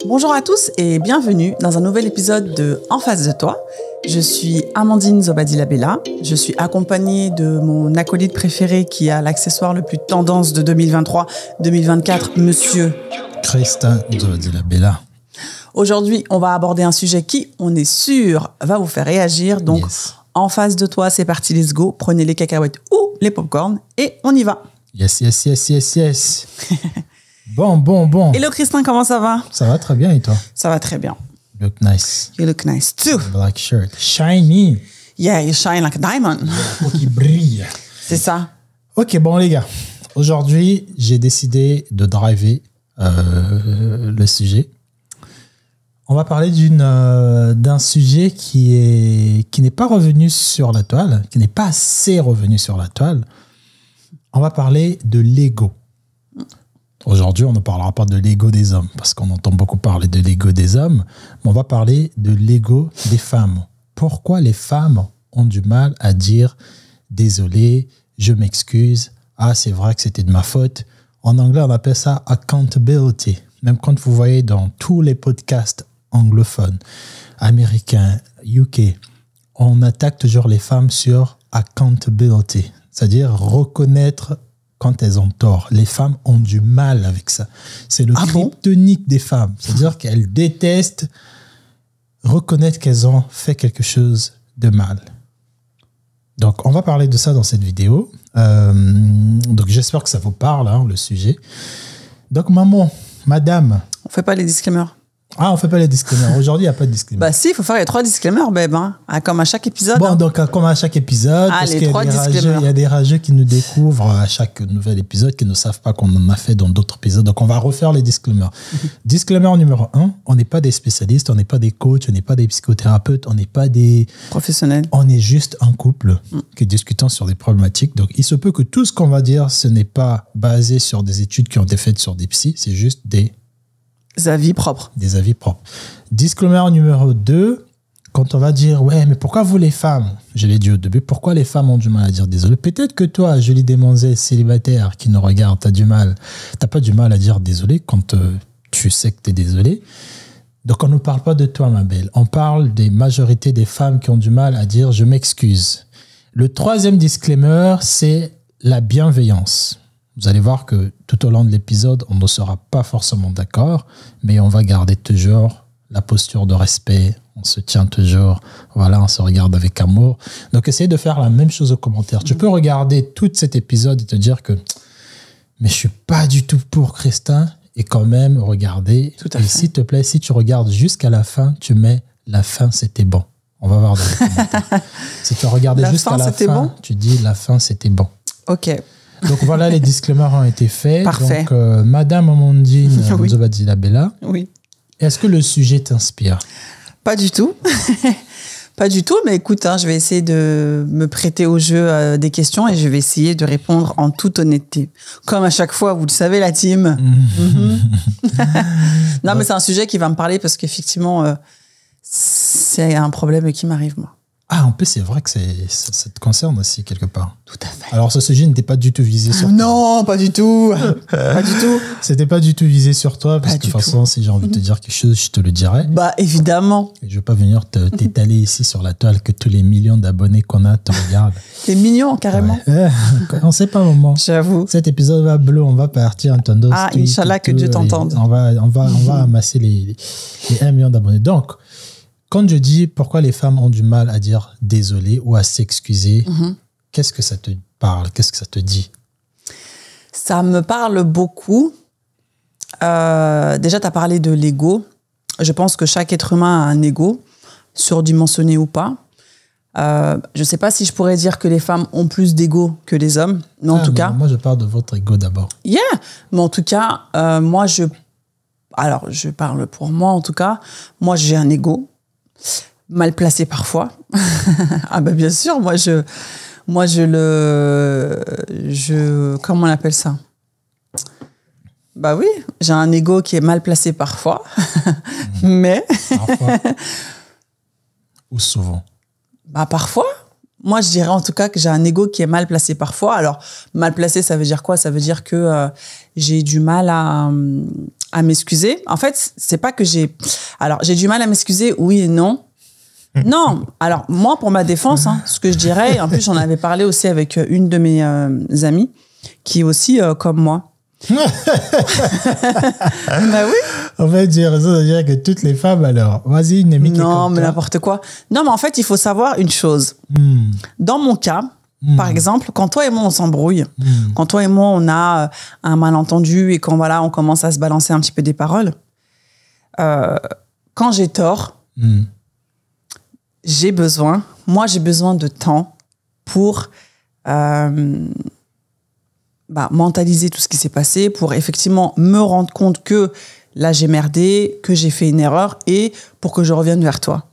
Bonjour à tous et bienvenue dans un nouvel épisode de En face de toi. Je suis Amandine Zobadila-Bella. Je suis accompagnée de mon acolyte préféré qui a l'accessoire le plus tendance de 2023-2024, monsieur Christin Zobadila-Bella. Aujourd'hui, on va aborder un sujet qui, on est sûr, va vous faire réagir. Donc, Yes. En face de toi, c'est parti, let's go. Prenez les cacahuètes ou les popcorns et on y va. Yes. Bon. Hello Christin, comment ça va? Ça va très bien et toi? Ça va très bien. Look nice. You look nice too. Black shirt. Shiny. Yeah, you shine like a diamond. Qui brille. C'est ça. Ok, bon les gars. Aujourd'hui, j'ai décidé de driver le sujet. On va parler d'un sujet qui n'est pas revenu sur la toile, qui n'est pas assez revenu sur la toile. On va parler de l'ego. Aujourd'hui, on ne parlera pas de l'ego des hommes, parce qu'on entend beaucoup parler de l'ego des hommes, mais on va parler de l'ego des femmes. Pourquoi les femmes ont du mal à dire « désolé, je m'excuse, ah c'est vrai que c'était de ma faute ». En anglais, on appelle ça « accountability ». Même quand vous voyez dans tous les podcasts anglophones, américains, UK, on attaque toujours les femmes sur « accountability », c'est-à-dire reconnaître quand elles ont tort. Les femmes ont du mal avec ça. C'est le kryptonique des femmes. C'est-à-dire qu'elles détestent reconnaître qu'elles ont fait quelque chose de mal. Donc, on va parler de ça dans cette vidéo. Donc, j'espère que ça vous parle, hein, le sujet. Donc, madame. On fait pas les disclaimers. Ah, on fait pas les disclaimers. Aujourd'hui, il n'y a pas de disclaimer. Bah si, il faut faire les 3 disclaimers, babe. Hein. Ah, comme à chaque épisode. Bon, hein. donc, comme à chaque épisode, Ah, parce les qu'il y a 3 des disclaimers. rageux, il y a des rageux qui nous découvrent à chaque nouvel épisode, qui ne savent pas qu'on en a fait dans d'autres épisodes. Donc, on va refaire les disclaimers. Disclaimer numéro 1, on n'est pas des spécialistes, on n'est pas des coachs, on n'est pas des psychothérapeutes, on n'est pas des... Professionnels. On est juste un couple qui discutant sur des problématiques. Donc, il se peut que tout ce qu'on va dire, ce n'est pas basé sur des études qui ont été faites sur des psys, c'est juste des avis propres. Des avis propres. Disclaimer numéro 2, quand on va dire, ouais, mais pourquoi vous les femmes, je l'ai dit au début, pourquoi les femmes ont du mal à dire désolé? Peut-être que toi, jolie demoiselle célibataire qui nous regarde, t'as pas du mal à dire désolé quand tu sais que t'es désolé. Donc, on ne parle pas de toi, ma belle. On parle des majorités des femmes qui ont du mal à dire je m'excuse. Le 3e disclaimer, c'est la bienveillance. Vous allez voir que tout au long de l'épisode, on ne sera pas forcément d'accord, mais on va garder toujours la posture de respect. On se tient toujours, voilà, on se regarde avec amour. Donc, essayez de faire la même chose aux commentaires. Tu peux regarder tout cet épisode et te dire que mais je suis pas du tout pour Christin, et quand même regarder. Tout à et fait. s'il te plaît, si tu regardes jusqu'à la fin, tu mets la fin, c'était bon. On va voir dans les commentaires. Si tu regardais jusqu'à la fin, bon tu dis la fin, c'était bon. Ok. Donc voilà, les disclaimers ont été faits. Parfait. Donc, Madame Amandine Oui. Zobadila-Bella, Oui. est-ce que le sujet t'inspire? Pas du tout. Pas du tout, mais écoute, hein, je vais essayer de me prêter au jeu des questions et je vais essayer de répondre en toute honnêteté. Comme à chaque fois, vous le savez, la team. Non, mais c'est un sujet qui va me parler parce qu'effectivement, c'est un problème qui m'arrive, moi. Ah, en plus, c'est vrai que ça te concerne aussi, quelque part. Tout à fait. Alors, ce sujet n'était pas du tout visé sur toi. Non, pas du tout. Pas du tout. C'était pas du tout visé sur toi, parce Pas que de du toute façon, si j'ai envie de te dire quelque chose, je te le dirai. Bah, évidemment. Et je vais pas venir t'étaler ici sur la toile que tous les millions d'abonnés qu'on a te regardent. C'est mignon, carrément. Ouais. On sait pas, maman. J'avoue. Cet épisode va bleu, on va partir en tendo. Ah, Inch'Allah, que Dieu t'entende. On va amasser les 1 million d'abonnés. Donc, quand je dis pourquoi les femmes ont du mal à dire désolé ou à s'excuser, qu'est-ce que ça te parle? Qu'est-ce que ça te dit? Ça me parle beaucoup. Déjà, tu as parlé de l'ego. Je pense que chaque être humain a un ego, surdimensionné ou pas. Je ne sais pas si je pourrais dire que les femmes ont plus d'ego que les hommes, mais en tout cas... Moi, je parle de votre ego d'abord. Yeah! Mais en tout cas, moi, alors, je parle pour moi, en tout cas. Moi, j'ai un ego, mal placé parfois. Ah ben bien sûr, comment on appelle ça? Bah oui, j'ai un ego qui est mal placé parfois, mais... Parfois. Ou souvent? Bah parfois. Moi, je dirais en tout cas que j'ai un ego qui est mal placé parfois. Alors, mal placé, ça veut dire quoi? Ça veut dire que j'ai du mal à m'excuser. En fait, c'est pas que j'ai... Alors, j'ai du mal à m'excuser, oui et non. Non, alors moi, pour ma défense, ce que je dirais, en plus, j'en avais parlé aussi avec une de mes amies, qui est aussi comme moi. Bah oui. En fait, j'ai raison de dire que toutes les femmes, alors, vas-y, une amie qui est Non, comme mais toi. n'importe quoi. Non, mais en fait, il faut savoir une chose. Dans mon cas, par exemple, quand toi et moi, on s'embrouille, quand toi et moi, on a un malentendu et quand voilà, on commence à se balancer un petit peu des paroles, quand j'ai tort, j'ai besoin de temps pour mentaliser tout ce qui s'est passé, pour effectivement me rendre compte que là, j'ai merdé, que j'ai fait une erreur et pour que je revienne vers toi.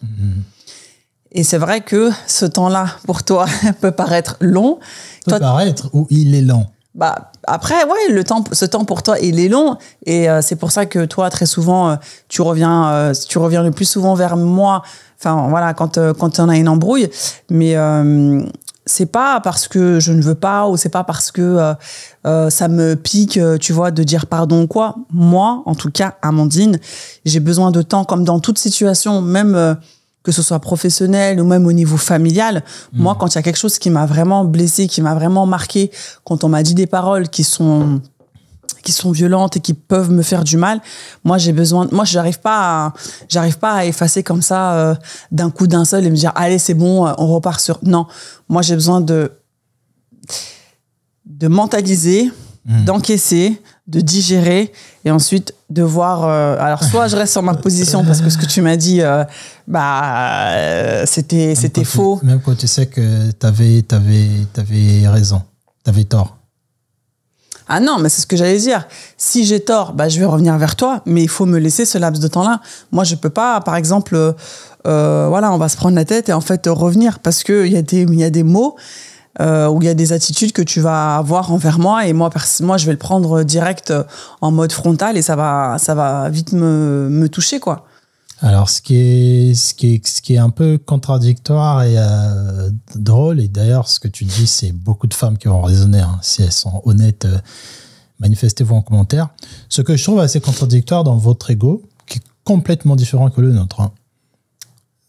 Et c'est vrai que ce temps-là, pour toi, peut paraître long. Ou il est lent. Bah, après, ouais, ce temps pour toi, il est long. Et c'est pour ça que toi, très souvent, tu reviens le plus souvent vers moi. Enfin, voilà, quand on a une embrouille. Mais c'est pas parce que je ne veux pas ou c'est pas parce que ça me pique, tu vois, de dire pardon ou quoi. Moi, en tout cas, Amandine, j'ai besoin de temps, comme dans toute situation, même que ce soit professionnel ou même au niveau familial. Moi, quand il y a quelque chose qui m'a vraiment blessée, qui m'a vraiment marqué, quand on m'a dit des paroles qui sont violentes et qui peuvent me faire du mal, moi j'arrive pas à effacer comme ça d'un coup d'un seul et me dire allez c'est bon, on repart sur... Non, moi j'ai besoin de mentaliser, d'encaisser, de digérer et ensuite de voir... alors soit je reste sur ma position parce que ce que tu m'as dit c'était faux. Même quand tu sais que t'avais raison, t'avais tort. Ah non, mais c'est ce que j'allais dire. Si j'ai tort, je vais revenir vers toi, mais il faut me laisser ce laps de temps-là. Moi, je peux pas, par exemple, on va se prendre la tête et en fait revenir parce que il y a des mots ou il y a des attitudes que tu vas avoir envers moi et moi, je vais le prendre direct en mode frontal et ça va vite me toucher, quoi. Alors, ce qui est un peu contradictoire et drôle, et d'ailleurs, ce que tu dis, c'est beaucoup de femmes qui vont raisonner, si elles sont honnêtes, manifestez-vous en commentaire. Ce que je trouve assez contradictoire dans votre ego, qui est complètement différent que le nôtre,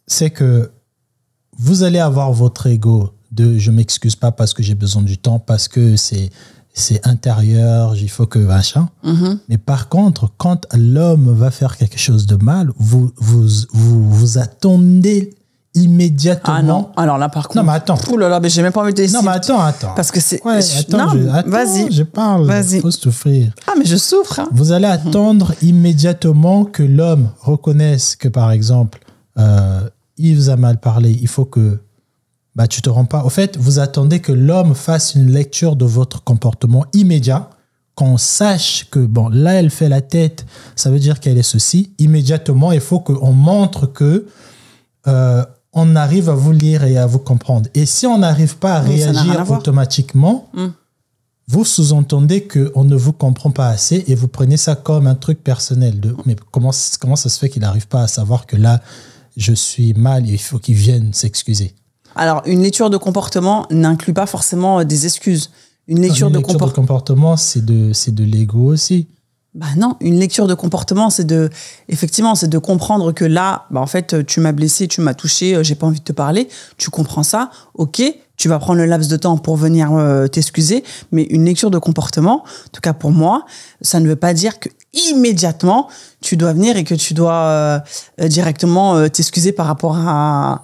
c'est que vous allez avoir votre ego de « je m'excuse pas parce que j'ai besoin du temps, parce que c'est intérieur, il faut que machin. » Mais par contre, quand l'homme va faire quelque chose de mal, vous attendez immédiatement. Ah non, alors là par contre. Non mais attends. Ouh là là, mais j'ai même pas envie de Non mais attends. Parce que c'est... Ouais, attends, vas-y. Je parle. Vas-y. Faut souffrir. Ah mais je souffre. Vous allez attendre immédiatement que l'homme reconnaisse que par exemple, il vous a mal parlé, il faut que tu te rends pas. Au fait, vous attendez que l'homme fasse une lecture de votre comportement immédiat, qu'on sache que, là, elle fait la tête, ça veut dire qu'elle est ceci. Immédiatement, il faut qu'on montre que on arrive à vous lire et à vous comprendre. Et si on n'arrive pas à réagir automatiquement, vous sous-entendez qu'on ne vous comprend pas assez et vous prenez ça comme un truc personnel. Mais comment ça se fait qu'il n'arrive pas à savoir que là, je suis mal et il faut qu'il vienne s'excuser? Alors, une lecture de comportement n'inclut pas forcément des excuses. Une lecture de comportement, c'est de l'ego aussi. Non, une lecture de comportement, c'est de comprendre que là, en fait, tu m'as blessé, tu m'as touché, j'ai pas envie de te parler. Tu comprends ça, ok, tu vas prendre le laps de temps pour venir t'excuser. Mais une lecture de comportement, en tout cas pour moi, ça ne veut pas dire que immédiatement tu dois venir et que tu dois directement t'excuser par rapport à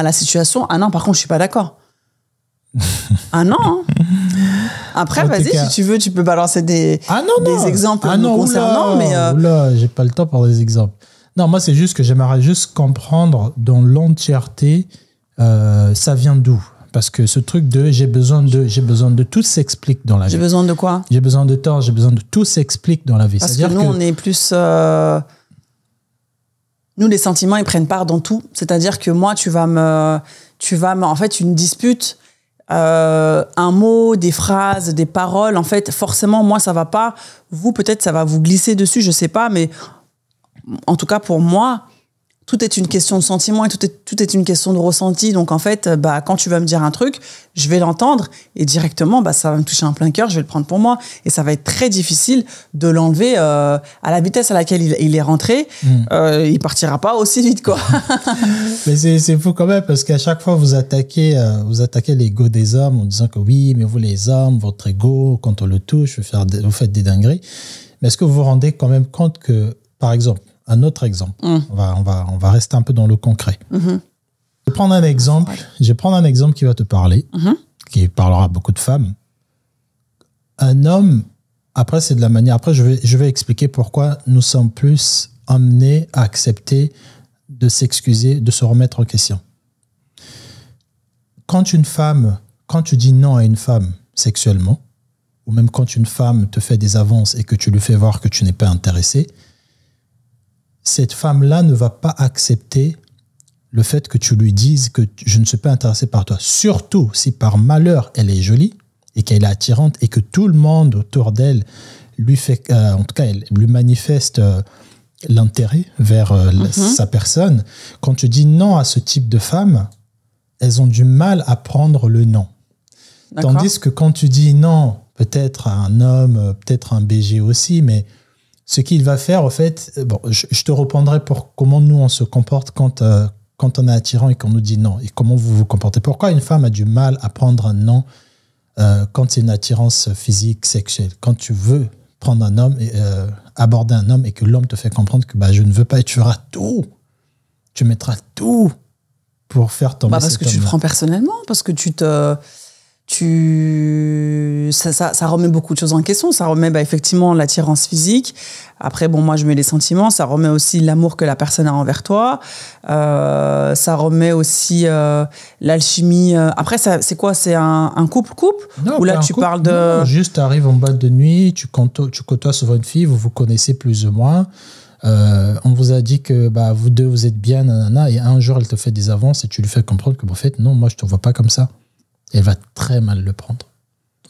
la situation. Ah non, par contre, je suis pas d'accord. Ah non. Après, vas-y, si tu veux, tu peux balancer des exemples me concernant. Oula, j'ai pas le temps pour des exemples. Non, moi, c'est juste que j'aimerais juste comprendre dans l'entièreté, ça vient d'où? Parce que ce truc de j'ai besoin de tout s'explique dans la vie. J'ai besoin de quoi? J'ai besoin de temps, j'ai besoin de tout s'explique dans la vie. Parce que nous, on est plus... Nous, les sentiments, ils prennent part dans tout. C'est-à-dire que moi, en fait, une dispute, un mot, des phrases, des paroles, en fait, forcément, moi, ça va pas. Vous, peut-être, ça va vous glisser dessus, je sais pas, mais en tout cas, pour moi, tout est une question de sentiment et tout est une question de ressenti. Donc, en fait, quand tu vas me dire un truc, je vais l'entendre et directement, ça va me toucher en plein cœur, je vais le prendre pour moi. Et ça va être très difficile de l'enlever à la vitesse à laquelle il est rentré. Il partira pas aussi vite, quoi. Mais c'est fou quand même, parce qu'à chaque fois, vous attaquez l'ego des hommes en disant que oui, mais vous les hommes, votre ego, quand on le touche, vous faites des dingueries. Mais est-ce que vous vous rendez quand même compte que, par exemple, un autre exemple, on va rester un peu dans le concret. Je vais prendre un exemple qui va te parler, qui parlera à beaucoup de femmes. Un homme, après c'est de la manière, après je vais expliquer pourquoi nous sommes plus amenés à accepter de s'excuser, de se remettre en question. Quand tu dis non à une femme sexuellement, ou même quand une femme te fait des avances et que tu lui fais voir que tu n'es pas intéressé, cette femme-là ne va pas accepter le fait que tu lui dises que je ne suis pas intéressé par toi. Surtout si par malheur, elle est jolie et qu'elle est attirante et que tout le monde autour d'elle lui fait, en tout cas, elle lui manifeste l'intérêt vers sa personne. Quand tu dis non à ce type de femme, elles ont du mal à prendre le non. D'accord. Tandis que quand tu dis non, peut-être à un homme, peut-être à un BG aussi, mais ce qu'il va faire, en fait, je te reprendrai pour comment nous, on se comporte quand on est attirant et qu'on nous dit non. Et comment vous vous comportez. Pourquoi une femme a du mal à prendre un non quand c'est une attirance physique, sexuelle. Quand tu veux prendre un homme, aborder un homme et que l'homme te fait comprendre que je ne veux pas et tu feras tout. Tu mettras tout pour faire tomber parce que tu le prends personnellement, parce que ça remet beaucoup de choses en question. Ça remet effectivement l'attirance physique. Après, moi, je mets les sentiments. Ça remet aussi l'amour que la personne a envers toi. Ça remet aussi l'alchimie. Après, c'est quoi? C'est un couple-couple? Non, ou là, tu parles de... Non, juste, tu arrives en boîte de nuit, tu côtoies souvent une fille, vous vous connaissez plus ou moins. On vous a dit que vous deux, vous êtes bien, nanana, et un jour, elle te fait des avances et tu lui fais comprendre que, en fait, non, moi, je ne te vois pas comme ça. Elle va très mal le prendre.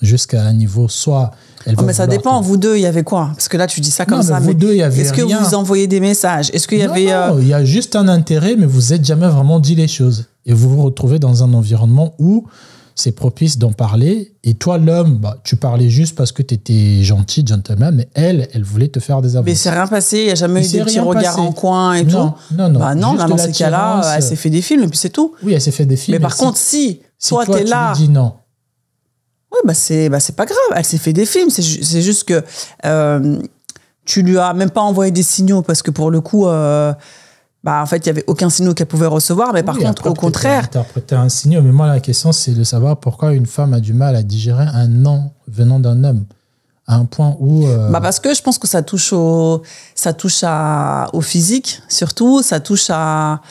Jusqu'à un niveau, soit... mais ça dépend, vous deux, il y avait quoi? Parce que là, tu dis ça comme ça. Vous deux, il y avait est-ce que rien. vous envoyez des messages? Est-ce qu'il y avait... Non, il y a juste un intérêt, mais vous n'êtes jamais vraiment dit les choses. Et vous vous retrouvez dans un environnement où c'est propice d'en parler. Et toi, l'homme, tu parlais juste parce que tu étais gentil, gentleman, mais elle voulait te faire des avances. Mais c'est rien passé, il n'y a jamais eu des petits regards en coin et tout. Non. Non, dans ces cas-là, elle s'est fait des films et puis c'est tout. Oui, elle s'est fait des films. Mais par contre, si toi, tu es là... tu lui dis non. Oui, c'est pas grave. Elle s'est fait des films. C'est juste que tu lui as même pas envoyé des signaux parce que pour le coup, en fait, il y avait aucun signal qu'elle pouvait recevoir. Mais par contre, au contraire, interpréter un signal. Mais moi, la question, c'est de savoir pourquoi une femme a du mal à digérer un non venant d'un homme à un point où. Parce que je pense que ça touche au physique surtout. Ça touche à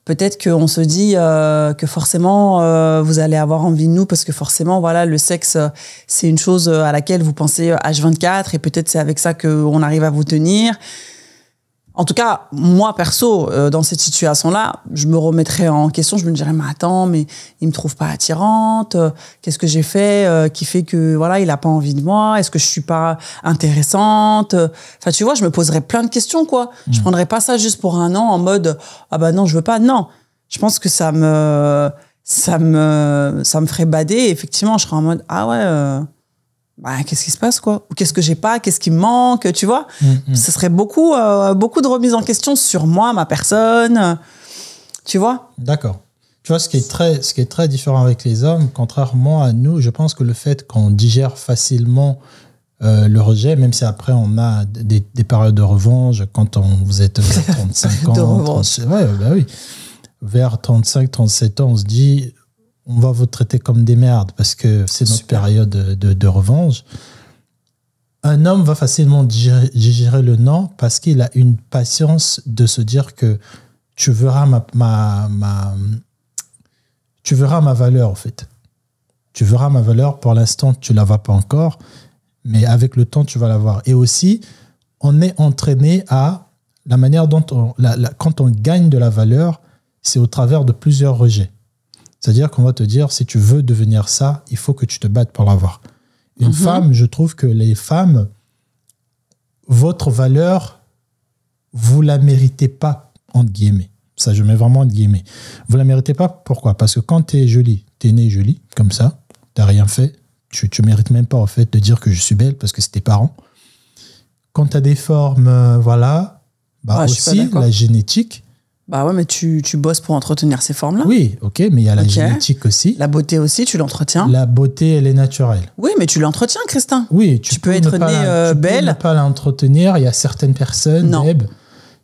peut-être qu'on se dit que forcément, vous allez avoir envie de nous parce que forcément, voilà, le sexe, c'est une chose à laquelle vous pensez H24 et peut-être c'est avec ça qu'on arrive à vous tenir. En tout cas, moi, perso, dans cette situation-là, je me remettrais en question. Je me dirais, mais attends, mais il me trouve pas attirante. Qu'est-ce que j'ai fait qui fait que, voilà, il a pas envie de moi? Est-ce que je suis pas intéressante? Enfin, tu vois, je me poserais plein de questions, quoi. Je prendrais pas ça juste pour un an en mode, non, je veux pas. Non. Je pense que ça me ferait bader. Et effectivement, je serais en mode, qu'est-ce qui se passe, quoi? Ou qu'est-ce que j'ai pas? Qu'est-ce qui me manque? Tu vois? Ce serait beaucoup de remises en question sur moi, ma personne. Tu vois? D'accord. Tu vois, ce qui est très différent avec les hommes, contrairement à nous, je pense que le fait qu'on digère facilement le rejet, même si après on a des périodes de revanche, quand vous êtes vers 35 ans, de revanche. Oui. Vers 35, 37 ans, on se dit... on va vous traiter comme des merdes parce que c'est notre période de revanche. Un homme va facilement digérer le non parce qu'il a une patience de se dire que tu verras tu verras ma valeur, en fait. Tu verras ma valeur. Pour l'instant, tu ne la vois pas encore, mais avec le temps, tu vas la voir. Et aussi, on est entraîné à la manière dont quand on gagne de la valeur, c'est au travers de plusieurs rejets. C'est-à-dire qu'on va te dire, si tu veux devenir ça, il faut que tu te battes pour l'avoir. Une femme, je trouve que les femmes, votre valeur, vous ne la méritez pas, entre guillemets. Ça, je mets vraiment de guillemets. Vous la méritez pas, pourquoi? Parce que quand tu es jolie, tu es née jolie, comme ça, tu n'as rien fait, tu mérites même pas, en fait, de dire que je suis belle parce que c'est tes parents. Quand tu as des formes, voilà, bah aussi, la génétique. Bah ouais, mais tu bosses pour entretenir ces formes-là. Oui, ok, mais il y a la génétique aussi. La beauté aussi, tu l'entretiens. La beauté, elle est naturelle. Oui, mais tu l'entretiens, Christin. Oui, tu peux être née belle. Tu peux ne pas l'entretenir. Il y a certaines personnes,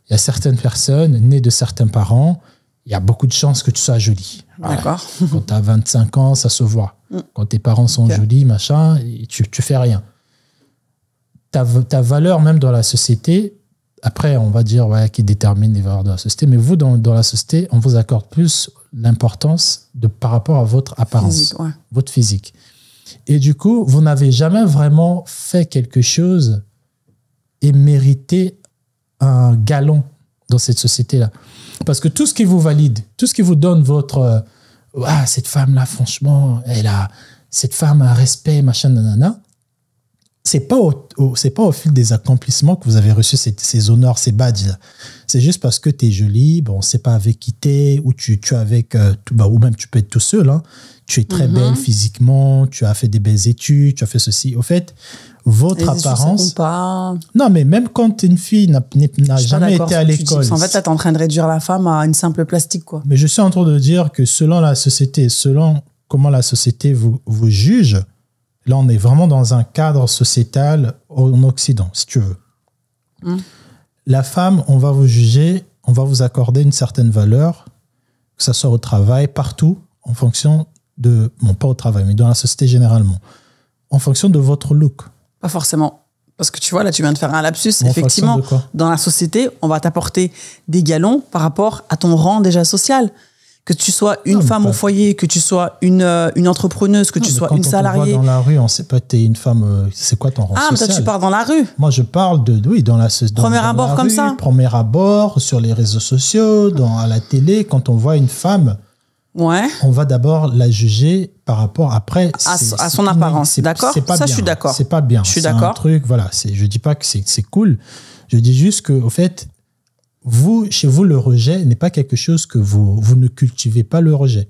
il y a certaines personnes nées de certains parents, il y a beaucoup de chances que tu sois jolie. D'accord. Quand tu as 25 ans, ça se voit. Quand tes parents sont jolis, machin, tu fais rien. Ta valeur même dans la société, après, on va dire qui détermine les valeurs de la société, mais vous, dans la société, on vous accorde plus l'importance par rapport à votre apparence, votre physique. Et du coup, vous n'avez jamais vraiment fait quelque chose et mérité un galon dans cette société-là. Parce que tout ce qui vous valide, tout ce qui vous donne votre cette femme-là, franchement, cette femme a un respect, machin, nanana, c'est pas au fil des accomplissements que vous avez reçu ces honneurs, ces badges. C'est juste parce que tu es jolie, bon, c'est pas avec qui t'es, ou tu es avec, ou même tu peux être tout seul, hein. Tu es très belle physiquement, tu as fait des belles études, tu as fait ceci. Au fait, votre apparence... Non, mais même quand une fille n'a jamais été à l'école... En fait, là, tu es en train de réduire la femme à une simple plastique, quoi. Mais je suis en train de dire que selon la société, selon comment la société vous juge, là, on est vraiment dans un cadre sociétal en Occident, si tu veux. La femme, on va vous juger, on va vous accorder une certaine valeur, que ce soit au travail, partout, en fonction de... Bon, pas au travail, mais dans la société généralement. En fonction de votre look. Pas forcément. Parce que tu vois, là, tu viens de faire un lapsus. Effectivement, dans la société, on va t'apporter des galons par rapport à ton rang déjà social. Que tu sois une femme au foyer, que tu sois une entrepreneuse, que tu sois une salariée. Quand on te voit dans la rue, on ne sait pas que tu es une femme. C'est quoi ton rang social? Ah, mais toi, tu parles dans la rue. Moi, je parle dans la société. Premier abord comme ça. Premier abord, sur les réseaux sociaux, à la télé. Quand on voit une femme, on va d'abord la juger par rapport après à son apparence. D'accord. Ça, je suis d'accord. C'est pas bien. Je suis d'accord. C'est un truc, voilà. Je dis pas que c'est cool. Je dis juste que, au fait, chez vous, le rejet n'est pas quelque chose que vous ne cultivez pas le rejet.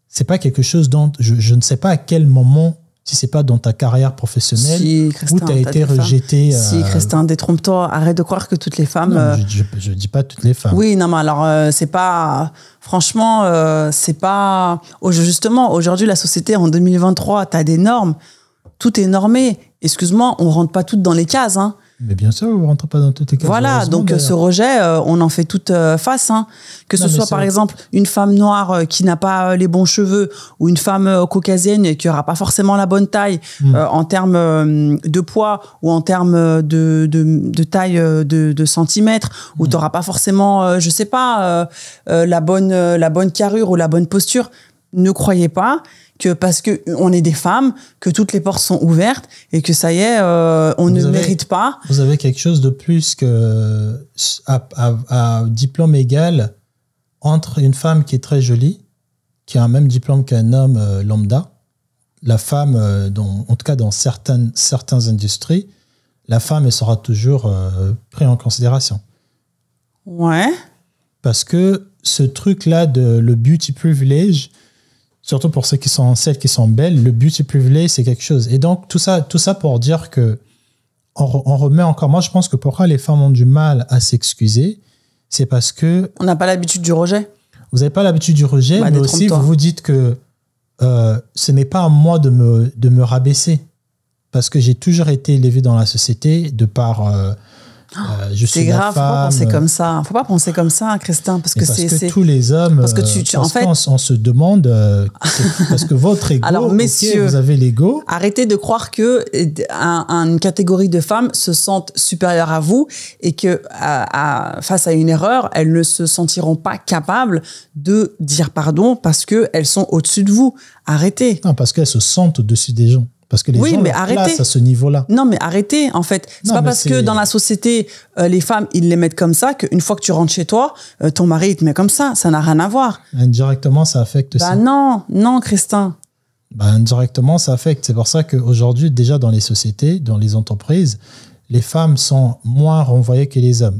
C'est pas quelque chose dont je ne sais pas à quel moment, si c'est pas dans ta carrière professionnelle, où tu as été rejeté. Si, Christin, détrompe-toi. Arrête de croire que toutes les femmes. Non, je dis pas toutes les femmes. Oui, non, mais alors, c'est pas. Franchement, c'est pas. Justement, aujourd'hui, la société, en 2023, tu as des normes. Tout est normé. Excuse-moi, on rentre pas toutes dans les cases, hein. Mais bien sûr, vous ne rentrez pas dans toutes les cases. Voilà, donc ce rejet, on en fait toute face. Hein. Que ce soit par exemple une femme noire qui n'a pas les bons cheveux ou une femme caucasienne qui n'aura pas forcément la bonne taille en termes de poids ou en termes de taille de centimètres, ou tu n'auras pas forcément, je sais pas, la bonne carrure ou la bonne posture. Ne croyez pas que parce qu'on est des femmes, que toutes les portes sont ouvertes et que ça y est, mérite pas. Vous avez quelque chose de plus que à diplôme égal entre une femme qui est très jolie, qui a un même diplôme qu'un homme lambda. La femme, en tout cas dans certaines industries, la femme, elle sera toujours prise en considération. Ouais. Parce que ce truc-là le beauty privilege, surtout pour celles qui sont belles, le beauty privilege, c'est quelque chose. Et donc, tout ça pour dire que on remet encore... Moi, je pense que pourquoi les femmes ont du mal à s'excuser, c'est parce que... On n'a pas l'habitude du rejet. Vous n'avez pas l'habitude du rejet, mais aussi, vous vous dites que ce n'est pas à moi de me rabaisser. Parce que j'ai toujours été élevé dans la société de par... c'est grave, faut pas penser comme ça. Faut pas penser comme ça, Christin, parce que tous les hommes, parce que en fait, on se demande parce que votre ego, alors messieurs, vous avez l'ego. Arrêtez de croire que une catégorie de femmes se sentent supérieures à vous et que face à une erreur, elles ne se sentiront pas capables de dire pardon parce que elles sont au-dessus de vous. Arrêtez. Non, parce qu'elles se sentent au-dessus des gens. Parce que les gens leur placent à ce niveau-là. Non, mais arrêtez, en fait. C'est pas parce que dans la société, les femmes, ils les mettent comme ça qu'une fois que tu rentres chez toi, ton mari, il te met comme ça. Ça n'a rien à voir. Indirectement, ça affecte ça. Non, Christin. Indirectement, ça affecte. C'est pour ça qu'aujourd'hui, déjà dans les sociétés, dans les entreprises, les femmes sont moins renvoyées que les hommes.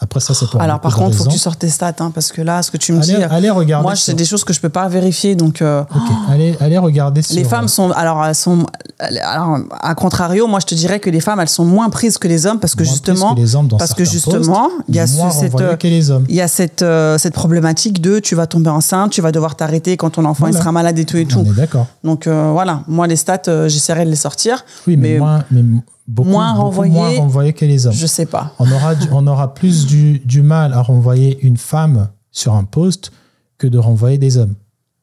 Après ça, c'est pour Alors, par contre, il faut que raisons. tu sortes tes stats, hein, parce que là, ce que tu me dis, Allez regarder. moi, c'est des choses que je peux pas vérifier. Donc, allez regarder. Les femmes sont, alors, à contrario, moi, je te dirais que les femmes, elles sont moins prises que les hommes, parce que justement, il y a il y a cette problématique de, tu vas tomber enceinte, tu vas devoir t'arrêter quand ton enfant il sera malade et tout et tout. On est d'accord. Donc voilà, moi, les stats, j'essaierai de les sortir. Oui, mais beaucoup moins renvoyés que les hommes. Je sais pas. On aura plus du mal à renvoyer une femme sur un poste que de renvoyer des hommes.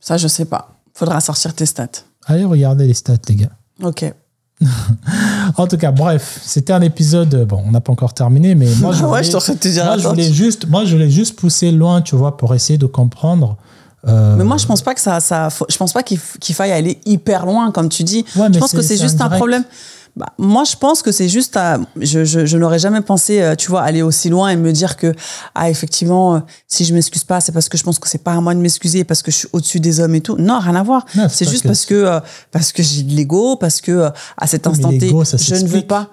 Ça, je sais pas. Faudra sortir tes stats. Allez regarder les stats, les gars. Ok. En tout cas, bref, c'était un épisode. Bon, on n'a pas encore terminé, mais moi, je voulais juste pousser loin, tu vois, pour essayer de comprendre. Mais moi, je pense pas que je pense pas qu'il faille aller hyper loin, comme tu dis. Ouais, je pense que c'est juste un problème. Bah, moi, je pense que c'est juste je n'aurais jamais pensé, tu vois, aller aussi loin et me dire que, effectivement, si je m'excuse pas, c'est parce que je pense que c'est pas à moi de m'excuser parce que je suis au-dessus des hommes et tout. Non, rien à voir. Non, c'est juste parce que j'ai de l'ego, parce que, à cet instant T, je ne veux pas.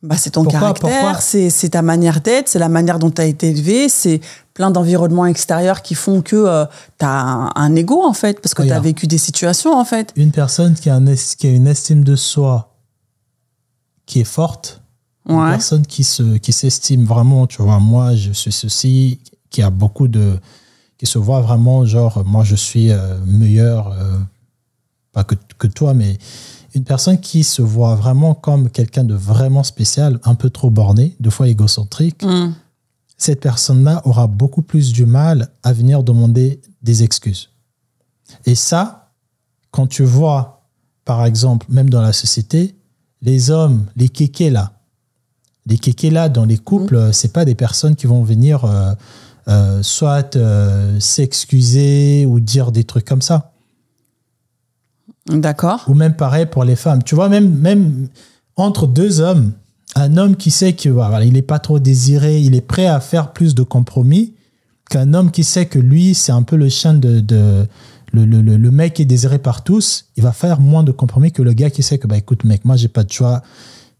Bah, c'est ton caractère, c'est ta manière d'être, c'est la manière dont tu as été élevé, c'est plein d'environnements extérieurs qui font que tu as un ego, en fait, parce que tu as vécu des situations, en fait. Une personne qui a une estime de soi qui est forte, une personne qui s'estime vraiment, tu vois, moi, je suis ceci, qui se voit vraiment, genre, moi, je suis meilleur, pas que toi, mais une personne qui se voit vraiment comme quelqu'un de vraiment spécial, un peu trop borné, deux fois égocentrique, cette personne-là aura beaucoup plus du mal à venir demander des excuses. Et ça, quand tu vois, par exemple, même dans la société, les hommes, les kékés là, dans les couples, c'est pas des personnes qui vont venir soit s'excuser ou dire des trucs comme ça. D'accord. Ou même pareil pour les femmes. Tu vois, même entre deux hommes, un homme qui sait que voilà, il n'est pas trop désiré, il est prêt à faire plus de compromis qu'un homme qui sait que lui, c'est un peu le chien le mec qui est désiré par tous, il va faire moins de compromis que le gars qui sait que, bah, écoute, mec, moi, j'ai pas de choix,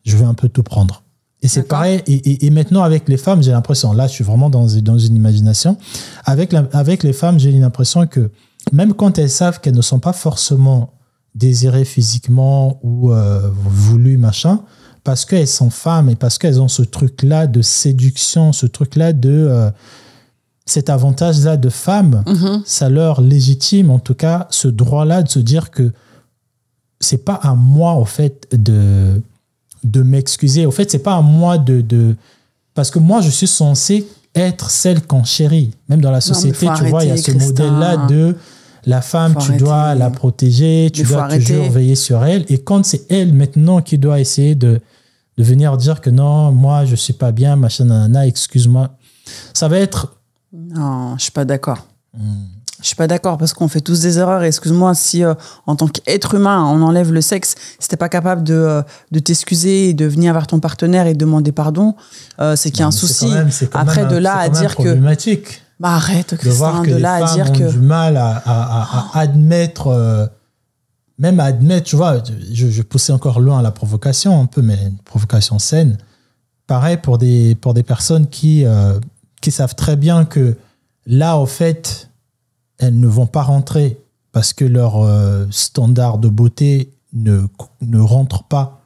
je veux un peu tout prendre. Et c'est pareil. Et maintenant, avec les femmes, j'ai l'impression, là, je suis vraiment dans une imagination. Avec les femmes, j'ai l'impression que même quand elles savent qu'elles ne sont pas forcément désirées physiquement ou voulues, machin, parce qu'elles sont femmes et parce qu'elles ont ce truc-là de séduction, ce truc-là de... cet avantage-là de femme, ça leur légitime, en tout cas, ce droit-là de se dire que c'est pas à moi, au fait, de m'excuser. Au fait, c'est pas à moi parce que moi, je suis censée être celle qu'on chérit. Même dans la société, tu vois, il y a ce modèle-là de la femme, tu dois la protéger, tu dois toujours veiller sur elle. Et quand c'est elle, maintenant, qui doit essayer de venir dire que non, moi, je suis pas bien, machin, nanana, excuse-moi. Ça va être... Non, je suis pas d'accord. Je suis pas d'accord parce qu'on fait tous des erreurs. Et excuse-moi, si en tant qu'être humain, on enlève le sexe, si t'es pas capable de t'excuser et de venir vers ton partenaire et de demander pardon, c'est qu'il y a un souci. Après, de là à dire que... Bah arrête, Christin, de là à dire que... ont du mal à admettre... même à admettre, tu vois, je poussais encore loin la provocation un peu, mais une provocation saine. Pareil pour des personnes qui savent très bien que là, au fait, elles ne vont pas rentrer parce que leur standard de beauté ne rentre pas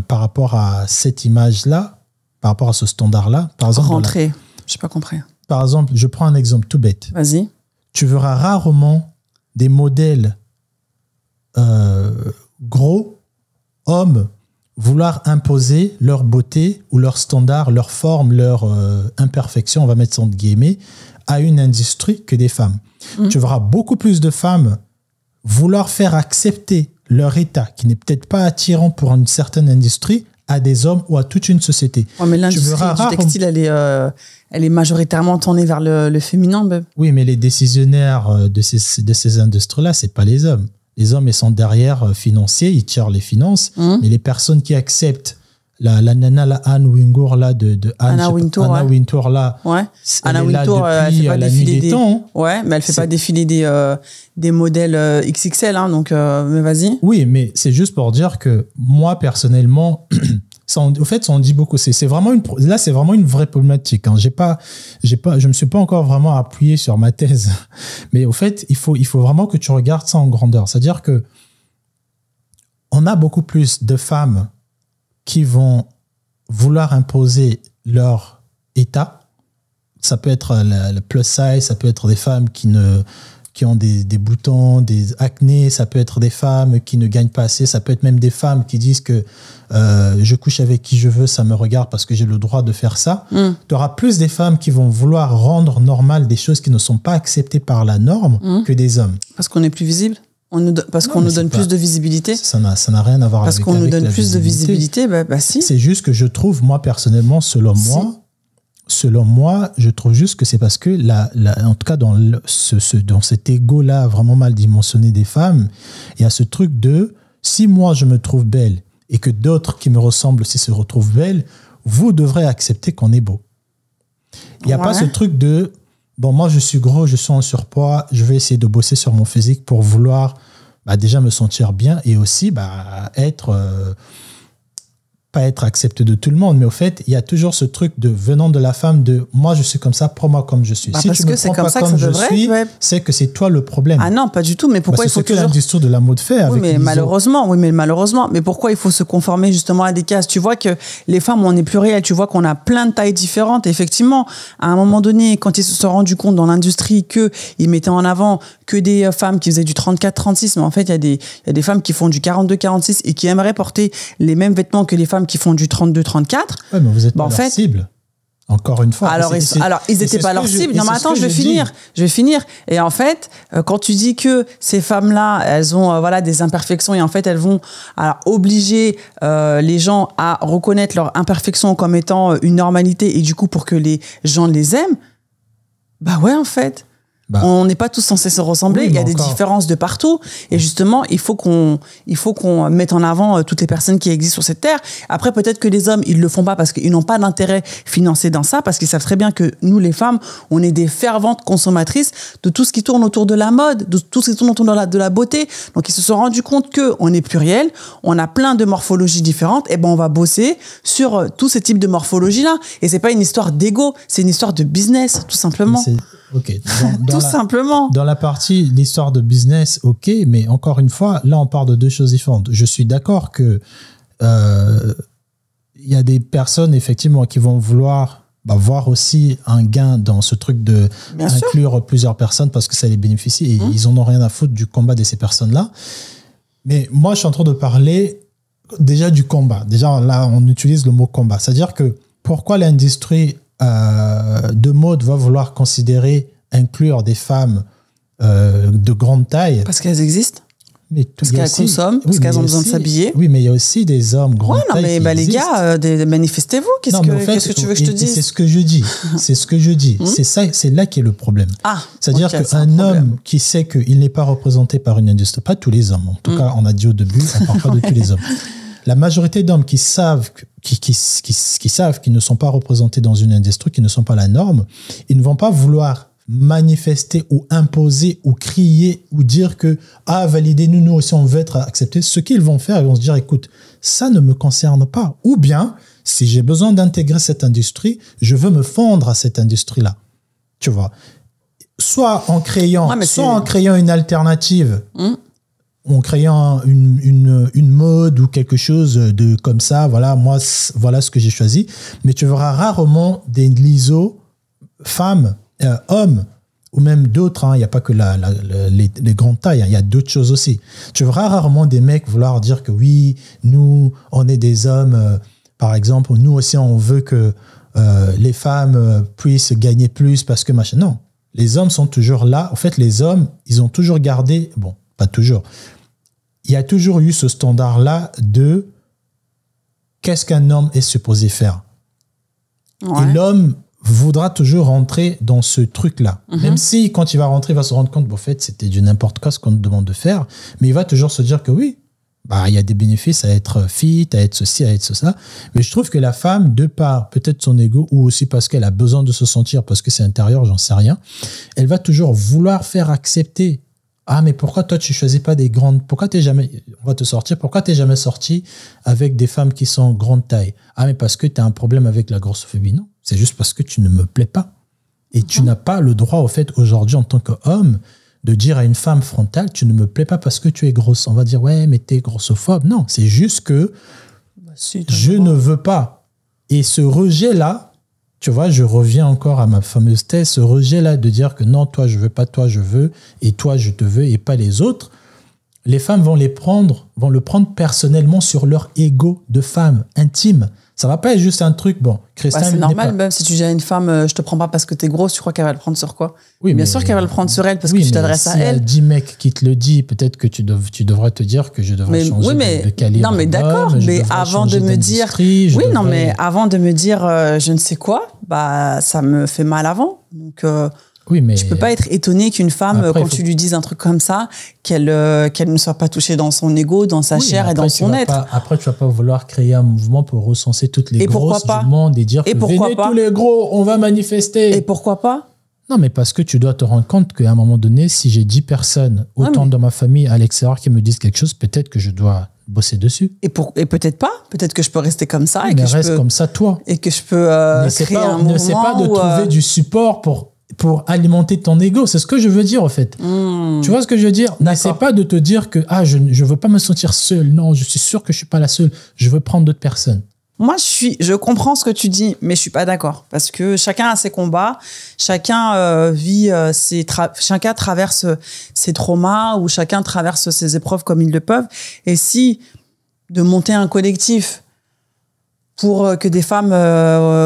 par rapport à cette image-là, par rapport à ce standard-là. Par exemple, rentrer, je n'ai pas compris. Par exemple, je prends un exemple tout bête. Vas-y. Tu verras rarement des modèles gros, hommes, vouloir imposer leur beauté ou leur standard, leur forme, leur imperfection, on va mettre ça entre guillemets, à une industrie que des femmes. Tu verras beaucoup plus de femmes vouloir faire accepter leur état, qui n'est peut-être pas attirant pour une certaine industrie, à des hommes ou à toute une société. Ouais, mais l'industrie du textile, elle est majoritairement tournée vers le féminin. Babe. Oui, mais les décisionnaires de ces industries-là, c'est pas les hommes. Les hommes, ils sont derrière financiers, ils tirent les finances, mais les personnes qui acceptent la nana, la Anne Wintour là, Anna Wintour là, ouais. Anna Wintour, elle fait pas défiler des temps. Ouais, mais elle fait pas défiler des modèles XXL, hein, donc mais vas-y. Oui, mais c'est juste pour dire que moi, personnellement, Au fait, ça en dit beaucoup. C'est vraiment là, c'est vraiment une vraie problématique. Hein. Je me suis pas encore vraiment appuyé sur ma thèse. Mais au fait, il faut vraiment que tu regardes ça en grandeur. C'est-à-dire que on a beaucoup plus de femmes qui vont vouloir imposer leur état. Ça peut être le plus size, ça peut être des femmes qui ont des boutons, des acnés, ça peut être des femmes qui ne gagnent pas assez, ça peut être même des femmes qui disent que je couche avec qui je veux, ça me regarde parce que j'ai le droit de faire ça. Tu auras plus des femmes qui vont vouloir rendre normal des choses qui ne sont pas acceptées par la norme que des hommes. Parce qu'on est plus visible, parce qu'on nous donne plus de visibilité. Ça n'a rien à voir avec la visibilité. Parce qu'on nous donne plus de visibilité, bah si. C'est juste que je trouve, moi personnellement, selon moi, je trouve juste que c'est parce que, en tout cas, dans cet ego-là vraiment mal dimensionné des femmes, il y a ce truc de si moi je me trouve belle et que d'autres qui me ressemblent aussi se retrouvent belles, vous devrez accepter qu'on est beau. Il n'y a pas ce truc de bon, moi je suis gros, je suis en surpoids, je vais essayer de bosser sur mon physique pour vouloir déjà me sentir bien et aussi pas être accepté de tout le monde, mais au fait, il y a toujours ce truc de venant de la femme de moi je suis comme ça, prends-moi comme je suis. Si tu me prends pas comme je suis, c'est que c'est toi le problème. Ah non, pas du tout. Mais pourquoi il faut toujours... C'est que l'industrie de la mode fait. Oui, mais malheureusement. Mais pourquoi il faut se conformer justement à des cases? Tu vois que les femmes, on est pluriel. Tu vois qu'on a plein de tailles différentes. Effectivement, à un moment donné, quand ils se sont rendus compte dans l'industrie qu'ils mettaient en avant que des femmes qui faisaient du 34-36, mais en fait, il y a des femmes qui font du 42-46 et qui aimeraient porter les mêmes vêtements que les femmes qui font du 32-34. Ouais, mais vous êtes pas leur cible. Encore une fois. Alors, ils n'étaient pas leur cible. Non, mais attends, je vais finir. Et en fait, quand tu dis que ces femmes-là, elles ont des imperfections et en fait, elles vont obliger les gens à reconnaître leurs imperfections comme étant une normalité et du coup, pour que les gens les aiment, bah ouais, en fait. On n'est pas tous censés se ressembler. Il y a des différences de partout. Et justement, il faut qu'on mette en avant toutes les personnes qui existent sur cette terre. Après, peut-être que les hommes, ils le font pas parce qu'ils n'ont pas d'intérêt financier dans ça, parce qu'ils savent très bien que nous, les femmes, on est des ferventes consommatrices de tout ce qui tourne autour de la mode, de tout ce qui tourne autour de la beauté. Donc, ils se sont rendus compte qu'on est pluriel, on a plein de morphologies différentes. Et on va bosser sur tous ces types de morphologies-là. Et c'est pas une histoire d'ego, c'est une histoire de business, tout simplement. Ok. Tout simplement. Dans la partie l'histoire de business, ok, mais encore une fois, là, on parle de deux choses différentes. Je suis d'accord que y a des personnes, effectivement, qui vont vouloir voir aussi un gain dans ce truc de inclure plusieurs personnes parce que ça les bénéficie et ils en ont rien à foutre du combat de ces personnes-là. Mais moi, je suis en train de parler déjà du combat. Déjà, là, on utilise le mot combat. C'est-à-dire que pourquoi l'industrie de mode va vouloir inclure des femmes de grande taille. Parce qu'elles existent. Parce qu'elles consomment, parce oui, qu'elles ont besoin de s'habiller. Oui, mais il y a aussi des hommes grande taille. Mais les gars, manifestez-vous. Qu'est-ce que tu veux que je te dise? C'est ce que je dis. C'est ce que je dis. C'est là qui est le problème. C'est-à-dire qu'un homme qui sait qu'il n'est pas représenté par une industrie, pas tous les hommes, en tout cas, on a dit au début, on ne parle pas de tous les hommes. La majorité d'hommes qui savent qu'ils ne sont pas représentés dans une industrie, qui ne sont pas la norme, ils ne vont pas vouloir manifester ou imposer ou crier ou dire que validez-nous aussi on veut être acceptés. Ce qu'ils vont faire, ils vont se dire écoute, ça ne me concerne pas. Ou bien, si j'ai besoin d'intégrer cette industrie, je veux me fondre à cette industrie-là. Tu vois, soit en créant une alternative. En créant une mode ou quelque chose de comme ça, voilà ce que j'ai choisi. Mais tu verras rarement des lisos, femmes, hommes, ou même d'autres, il n'y a pas que les grandes tailles, il y a d'autres choses aussi. Tu verras rarement des mecs vouloir dire que oui, nous, on est des hommes, par exemple, nous aussi, on veut que les femmes puissent gagner plus parce que machin. Non, les hommes sont toujours là. En fait, les hommes, ils ont toujours gardé, bon, pas toujours, il y a toujours eu ce standard-là de qu'est-ce qu'un homme est supposé faire. Ouais. Et l'homme voudra toujours rentrer dans ce truc-là. Même si, quand il va rentrer, il va se rendre compte, en fait, c'était du n'importe quoi ce qu'on nous demande de faire, mais il va toujours se dire que oui, il y a des bénéfices à être fit, à être ceci, à être ça. Mais je trouve que la femme, de par peut-être son ego, ou aussi parce qu'elle a besoin de se sentir, parce que c'est intérieur, j'en sais rien, elle va toujours vouloir faire accepter Ah, mais pourquoi toi, tu choisis pas des grandes... Pourquoi t'es jamais... On va te sortir. Pourquoi t'es jamais sorti avec des femmes qui sont grande taille? Ah, mais parce que tu as un problème avec la grossophobie. Non, c'est juste parce que tu ne me plais pas. Et tu n'as pas le droit, au fait, aujourd'hui, en tant qu'homme, de dire à une femme frontale, tu ne me plais pas parce que tu es grosse. On va dire, ouais, mais t'es grossophobe. Non, c'est juste que je ne veux pas. Et ce rejet-là, tu vois, je reviens encore à ma fameuse thèse, ce rejet-là de dire que non, toi, je veux pas, toi, je veux, et toi, je te veux, et pas les autres. Les femmes vont le prendre personnellement sur leur ego de femme intime. Ça va pas être juste un truc, bon, Christian... c'est normal, même si tu dis à une femme, je te prends pas parce que t'es grosse, tu crois qu'elle va le prendre sur quoi? Oui, bien sûr qu'elle va le prendre sur elle, parce que tu t'adresses à elle. Si il y a 10 mecs qui te le disent, peut-être que tu devrais te dire que je devrais changer de calibre. Non, mais d'accord, mais avant de me dire... mais avant de me dire je ne sais quoi, bah, ça me fait mal avant. Donc... Oui, mais je peux pas être étonné qu'une femme, après, quand tu lui dises un truc comme ça, qu'elle ne soit pas touchée dans son ego, dans sa chair et dans son être. Après, tu vas pas vouloir créer un mouvement pour recenser toutes les grosses du monde et dire que venez tous les gros, on va manifester. Et pourquoi pas? Non, mais parce que tu dois te rendre compte qu'à un moment donné, si j'ai 10 personnes, autant dans ma famille, à l'extérieur, qui me disent quelque chose, peut-être que je dois bosser dessus. Et peut-être pas. Peut-être que je peux rester comme ça. Mais reste comme ça, toi. Et que je peux créer un mouvement. N'essaie pas de trouver du support pour alimenter ton ego. C'est ce que je veux dire, en fait. Tu vois ce que je veux dire? N'essaie pas de te dire que je veux pas me sentir seul. Non, je suis sûr que je suis pas la seule. Je veux prendre d'autres personnes. Moi, je comprends ce que tu dis, mais je suis pas d'accord. Parce que chacun a ses combats, chacun chacun traverse ses traumas ou chacun traverse ses épreuves comme ils le peuvent. Et si de monter un collectif pour que des femmes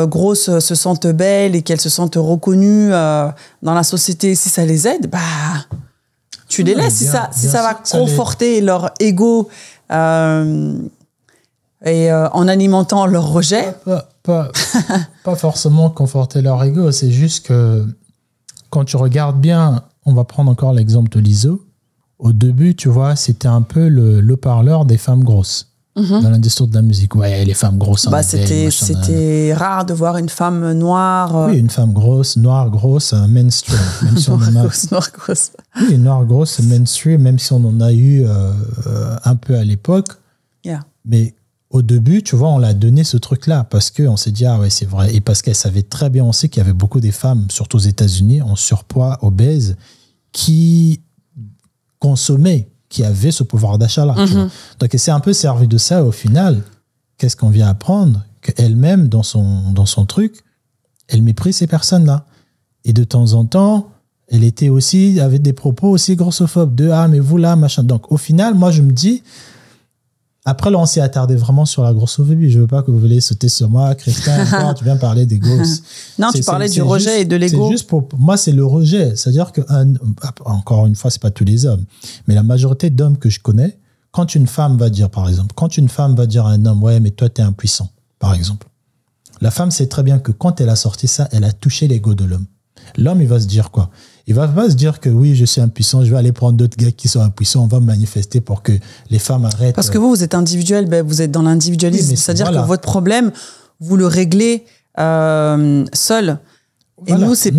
grosses se sentent belles et qu'elles se sentent reconnues dans la société, si ça les aide, bah, tu les laisses. Si ça va conforter leur ego et en alimentant leur rejet. Pas forcément conforter leur ego, c'est juste que quand tu regardes bien, on va prendre encore l'exemple de l'ISO. Au début, tu vois, c'était un peu le parleur des femmes grosses. Dans l'industrie de la musique. Ouais, les femmes grosses. C'était rare de voir une femme noire. Oui, une femme grosse, noire grosse, mainstream. Même si noire grosse. Oui, noire grosse, mainstream, même si on en a eu un peu à l'époque. Yeah. Mais au début, tu vois, on l'a donné ce truc-là parce qu'on s'est dit, ah ouais, c'est vrai. Et parce qu'elle savait très bien aussi qu'il y avait beaucoup des femmes, surtout aux États-Unis, en surpoids, obèses, qui consommaient, qui avait ce pouvoir d'achat-là. Donc, elle s'est un peu servi de ça. Au final, qu'est-ce qu'on vient apprendre? Qu'elle-même, dans son truc, elle méprise ces personnes-là. Et de temps en temps, elle était aussi, avec des propos aussi grossophobes. Ah, mais vous là, machin. Donc, au final, moi, je me dis, après, là, on s'est attardé vraiment sur la grossophobie. Je veux pas que vous veuillez sauter sur moi, Christian. Tu viens parler des grosses. Non, tu parlais du rejet et de l'ego. C'est juste pour moi, c'est le rejet. C'est-à-dire que, encore une fois, c'est pas tous les hommes, mais la majorité d'hommes que je connais, quand une femme va dire, par exemple, à un homme, ouais, mais toi, t'es impuissant, par exemple. La femme sait très bien que quand elle a sorti ça, elle a touché l'ego de l'homme. L'homme, il va se dire quoi? Il va pas se dire que oui, je suis impuissant, je vais aller prendre d'autres gars qui sont impuissants, on va manifester pour que les femmes arrêtent. Parce que vous êtes individuel, vous êtes dans l'individualisme. Oui, c'est-à-dire que votre problème, vous le réglez seul. Et voilà. nous, c'est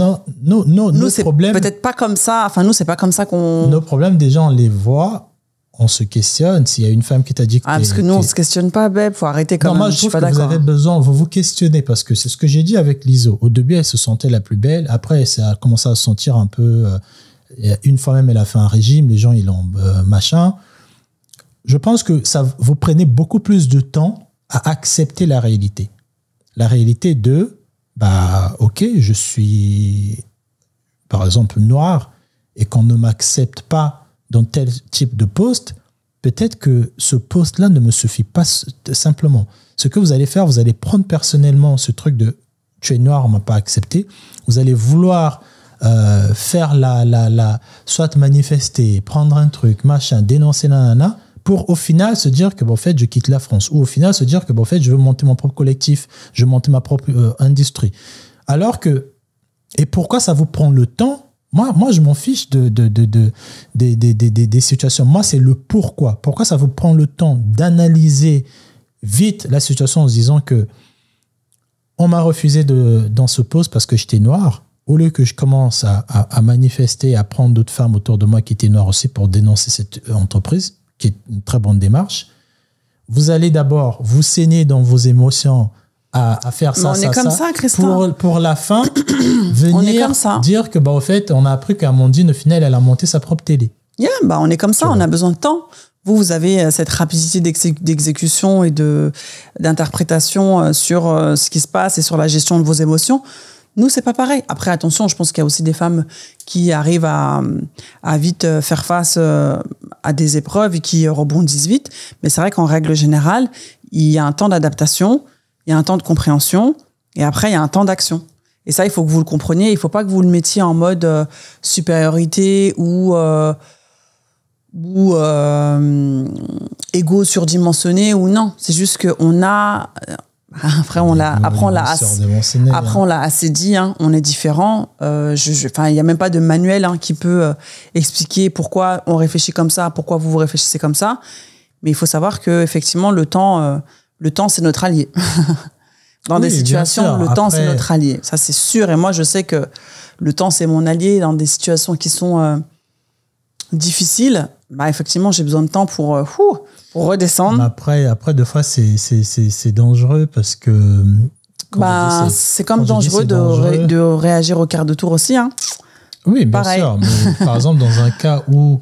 peut-être pas comme ça. Enfin, nous, c'est pas comme ça qu'on... Nos problèmes, déjà, on les voit, on se questionne. S'il y a une femme qui t'a dit que... parce que nous, on se questionne pas, faut arrêter quand même. Moi, je trouve que vous avez besoin, vous vous questionnez, parce que c'est ce que j'ai dit avec l'ISO. Au début, elle se sentait la plus belle. Après, ça a commencé à se sentir un peu... une fois même, elle a fait un régime, les gens, ils l'ont machin. Je pense que ça vous prenez beaucoup plus de temps à accepter la réalité. La réalité de, ok, je suis, par exemple, noir, et qu'on ne m'accepte pas dans tel type de poste, peut-être que ce poste-là ne me suffit pas simplement. Ce que vous allez faire, vous allez prendre personnellement ce truc de « tu es noir, on ne m'a pas accepté ». Vous allez vouloir faire soit manifester, prendre un truc, machin, dénoncer, nanana, pour au final se dire que en fait, je quitte la France. Ou au final se dire que en fait, je veux monter mon propre collectif, je veux monter ma propre industrie. Alors que... Et pourquoi ça vous prend le temps? Moi, je m'en fiche des situations. Moi, c'est le pourquoi. Pourquoi ça vous prend le temps d'analyser vite la situation en se disant que on m'a refusé dans ce poste parce que j'étais noir. au lieu que je commence à manifester, à prendre d'autres femmes autour de moi qui étaient noires aussi pour dénoncer cette entreprise, qui est une très bonne démarche, vous allez d'abord vous saigner dans vos émotions à faire ça, on est comme ça, Christophe. Pour la fin, venir dire que, au fait, on a appris qu'Amandine, au final, elle a monté sa propre télé. Yeah, on est comme ça, on a besoin de temps. Vous avez cette rapidité d'exécution et d'interprétation sur ce qui se passe et sur la gestion de vos émotions. Nous, c'est pas pareil. Après, attention, je pense qu'il y a aussi des femmes qui arrivent à vite faire face à des épreuves et qui rebondissent vite. Mais c'est vrai qu'en règle générale, il y a un temps d'adaptation, il y a un temps de compréhension et après, il y a un temps d'action. Et ça, il faut que vous le compreniez. Il ne faut pas que vous le mettiez en mode supériorité ou égo surdimensionné ou non. C'est juste qu'on a... Après, on l'a assez dit, hein, on est différents. Il n'y a même pas de manuel qui peut expliquer pourquoi on réfléchit comme ça, pourquoi vous réfléchissez comme ça. Mais il faut savoir que effectivement, le temps, c'est notre allié. Dans des situations, le temps, c'est notre allié. Ça, c'est sûr. Et moi, je sais que le temps, c'est mon allié dans des situations qui sont difficiles. Effectivement, j'ai besoin de temps pour redescendre. Après, deux fois, c'est dangereux parce que... c'est comme dangereux de réagir au quart de tour aussi. Hein. Oui, bien sûr. Mais, par exemple, dans un cas où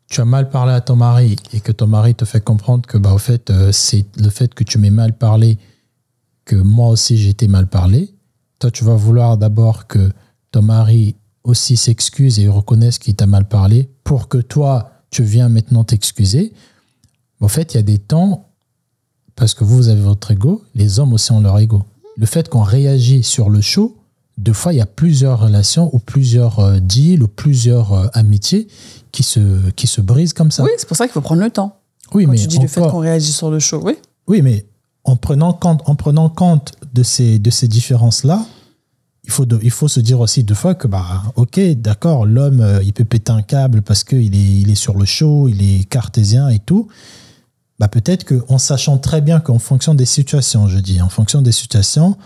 tu as mal parlé à ton mari et que ton mari te fait comprendre que, au fait, c'est le fait que tu m'aies mal parlé que moi aussi j'ai été mal parlé. Toi, tu vas vouloir d'abord que ton mari aussi s'excuse et reconnaisse qu'il t'a mal parlé pour que toi, tu viens maintenant t'excuser. En fait, il y a des temps, parce que vous avez votre ego, les hommes aussi ont leur ego. Le fait qu'on réagit sur le show, deux fois, il y a plusieurs relations ou plusieurs deals ou plusieurs amitiés qui se brisent comme ça. Oui, c'est pour ça qu'il faut prendre le temps. Oui, quand tu dis le fait qu'on réagit sur le show, oui. Oui, mais en prenant compte de ces différences-là, il faut se dire aussi deux fois que, ok, d'accord, l'homme, il peut péter un câble parce qu'il est sur le show, il est cartésien et tout. Peut-être qu'en sachant très bien qu'en fonction des situations, en fonction des situations,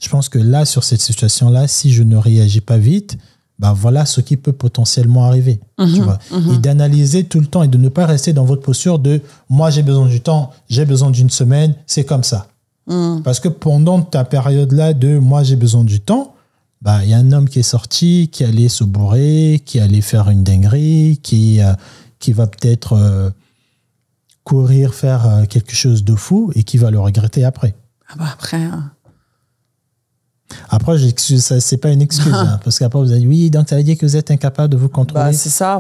je pense que là, sur cette situation-là, si je ne réagis pas vite, voilà ce qui peut potentiellement arriver. Tu vois. Et d'analyser tout le temps et de ne pas rester dans votre posture de « moi, j'ai besoin du temps, j'ai besoin d'une semaine, c'est comme ça ». Parce que pendant ta période-là de « moi, j'ai besoin du temps », y a un homme qui est sorti, qui allait se bourrer, qui allait faire une dinguerie, qui va peut-être courir, faire quelque chose de fou et qui va le regretter après. Après, ça, c'est pas une excuse, parce qu'après vous allez dire oui, donc ça veut dire que vous êtes incapable de vous contrôler. C'est ça,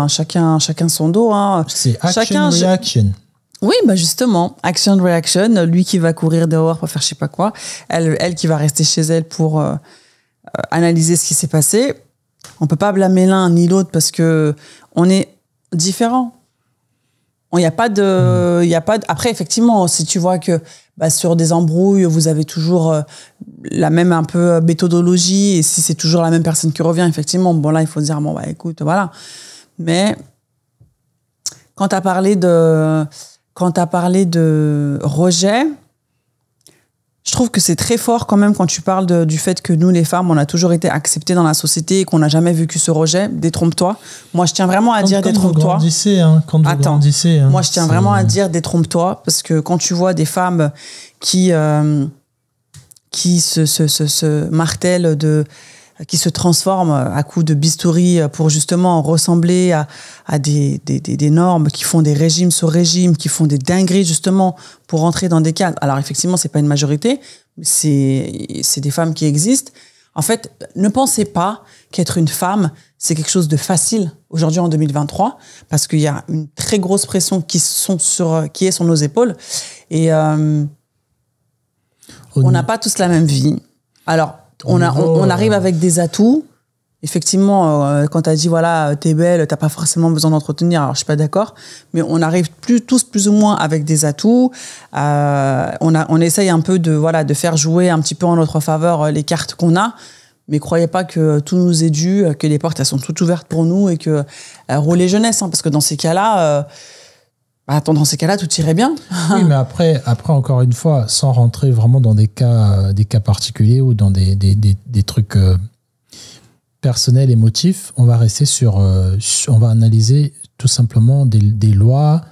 chacun son dos. C'est action, reaction. Oui, justement, action, reaction. Lui qui va courir dehors pour faire je sais pas quoi, elle qui va rester chez elle pour analyser ce qui s'est passé. On peut pas blâmer l'un ni l'autre parce que on est différents. Il n'y a pas de, Après, effectivement, si tu vois que sur des embrouilles, vous avez toujours la même un peu méthodologie, et si c'est toujours la même personne qui revient, effectivement, là, il faut se dire, écoute, voilà. Mais quand tu as parlé de rejet, je trouve que c'est très fort quand même quand tu parles du fait que nous, les femmes, on a toujours été acceptées dans la société et qu'on n'a jamais vécu ce rejet. Détrompe-toi. Moi, je tiens vraiment à dire détrompe-toi. Moi, je tiens vraiment à dire détrompe-toi, parce que quand tu vois des femmes qui se martèlent qui se transforment à coups de bistouri pour justement ressembler à des normes, qui font des régimes sur régimes, qui font des dingueries justement pour entrer dans des cadres. Alors effectivement, c'est pas une majorité, mais c'est des femmes qui existent. En fait, ne pensez pas qu'être une femme, c'est quelque chose de facile aujourd'hui en 2023, parce qu'il y a une très grosse pression qui est sur nos épaules. Et on n'a pas tous la même vie. Alors, on arrive avec des atouts. Effectivement, quand tu as dit, voilà, t'es belle, t'as pas forcément besoin d'entretenir, alors je suis pas d'accord, mais on arrive tous plus ou moins avec des atouts. On essaye un peu de faire jouer un petit peu en notre faveur les cartes qu'on a, mais croyez pas que tout nous est dû, que les portes elles sont toutes ouvertes pour nous et que rouler jeunesse, parce que dans ces cas-là... dans ces cas-là, tout irait bien. Oui, mais après, encore une fois, sans rentrer vraiment dans des cas particuliers ou dans des trucs personnel, émotif, on va rester on va analyser tout simplement des lois,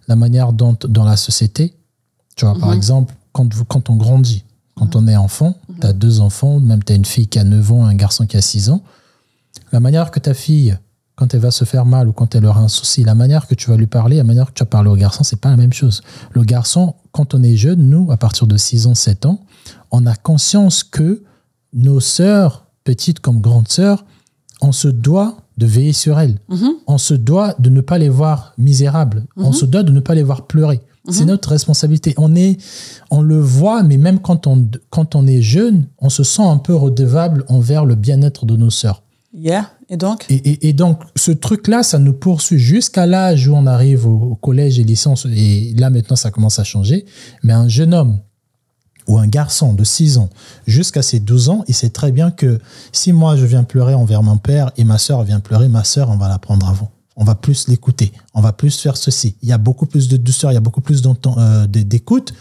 la manière dont dans la société, tu vois, par exemple, quand on grandit, quand on est enfant, tu as 2 enfants, même tu as une fille qui a 9 ans, un garçon qui a 6 ans, la manière que ta fille, quand elle va se faire mal ou quand elle aura un souci, la manière que tu vas lui parler, la manière que tu vas parler au garçon, c'est pas la même chose. Le garçon, quand on est jeune, nous, à partir de 6 ans, 7 ans, on a conscience que nos sœurs, petites comme grandes sœurs, on se doit de veiller sur elles. On se doit de ne pas les voir misérables. On se doit de ne pas les voir pleurer. C'est notre responsabilité. On le voit, mais même quand on est jeune, on se sent un peu redevable envers le bien-être de nos sœurs. Yeah. Et donc et donc, ce truc-là, ça nous poursuit jusqu'à l'âge où on arrive au collège et lycée. Et là, maintenant, ça commence à changer. Mais un jeune homme ou un garçon de 6 ans jusqu'à ses 12 ans, il sait très bien que si moi, je viens pleurer envers mon père et ma sœur vient pleurer, ma sœur, on va la prendre avant. On va plus l'écouter. On va plus faire ceci. Il y a beaucoup plus de douceur, il y a beaucoup plus d'écoute.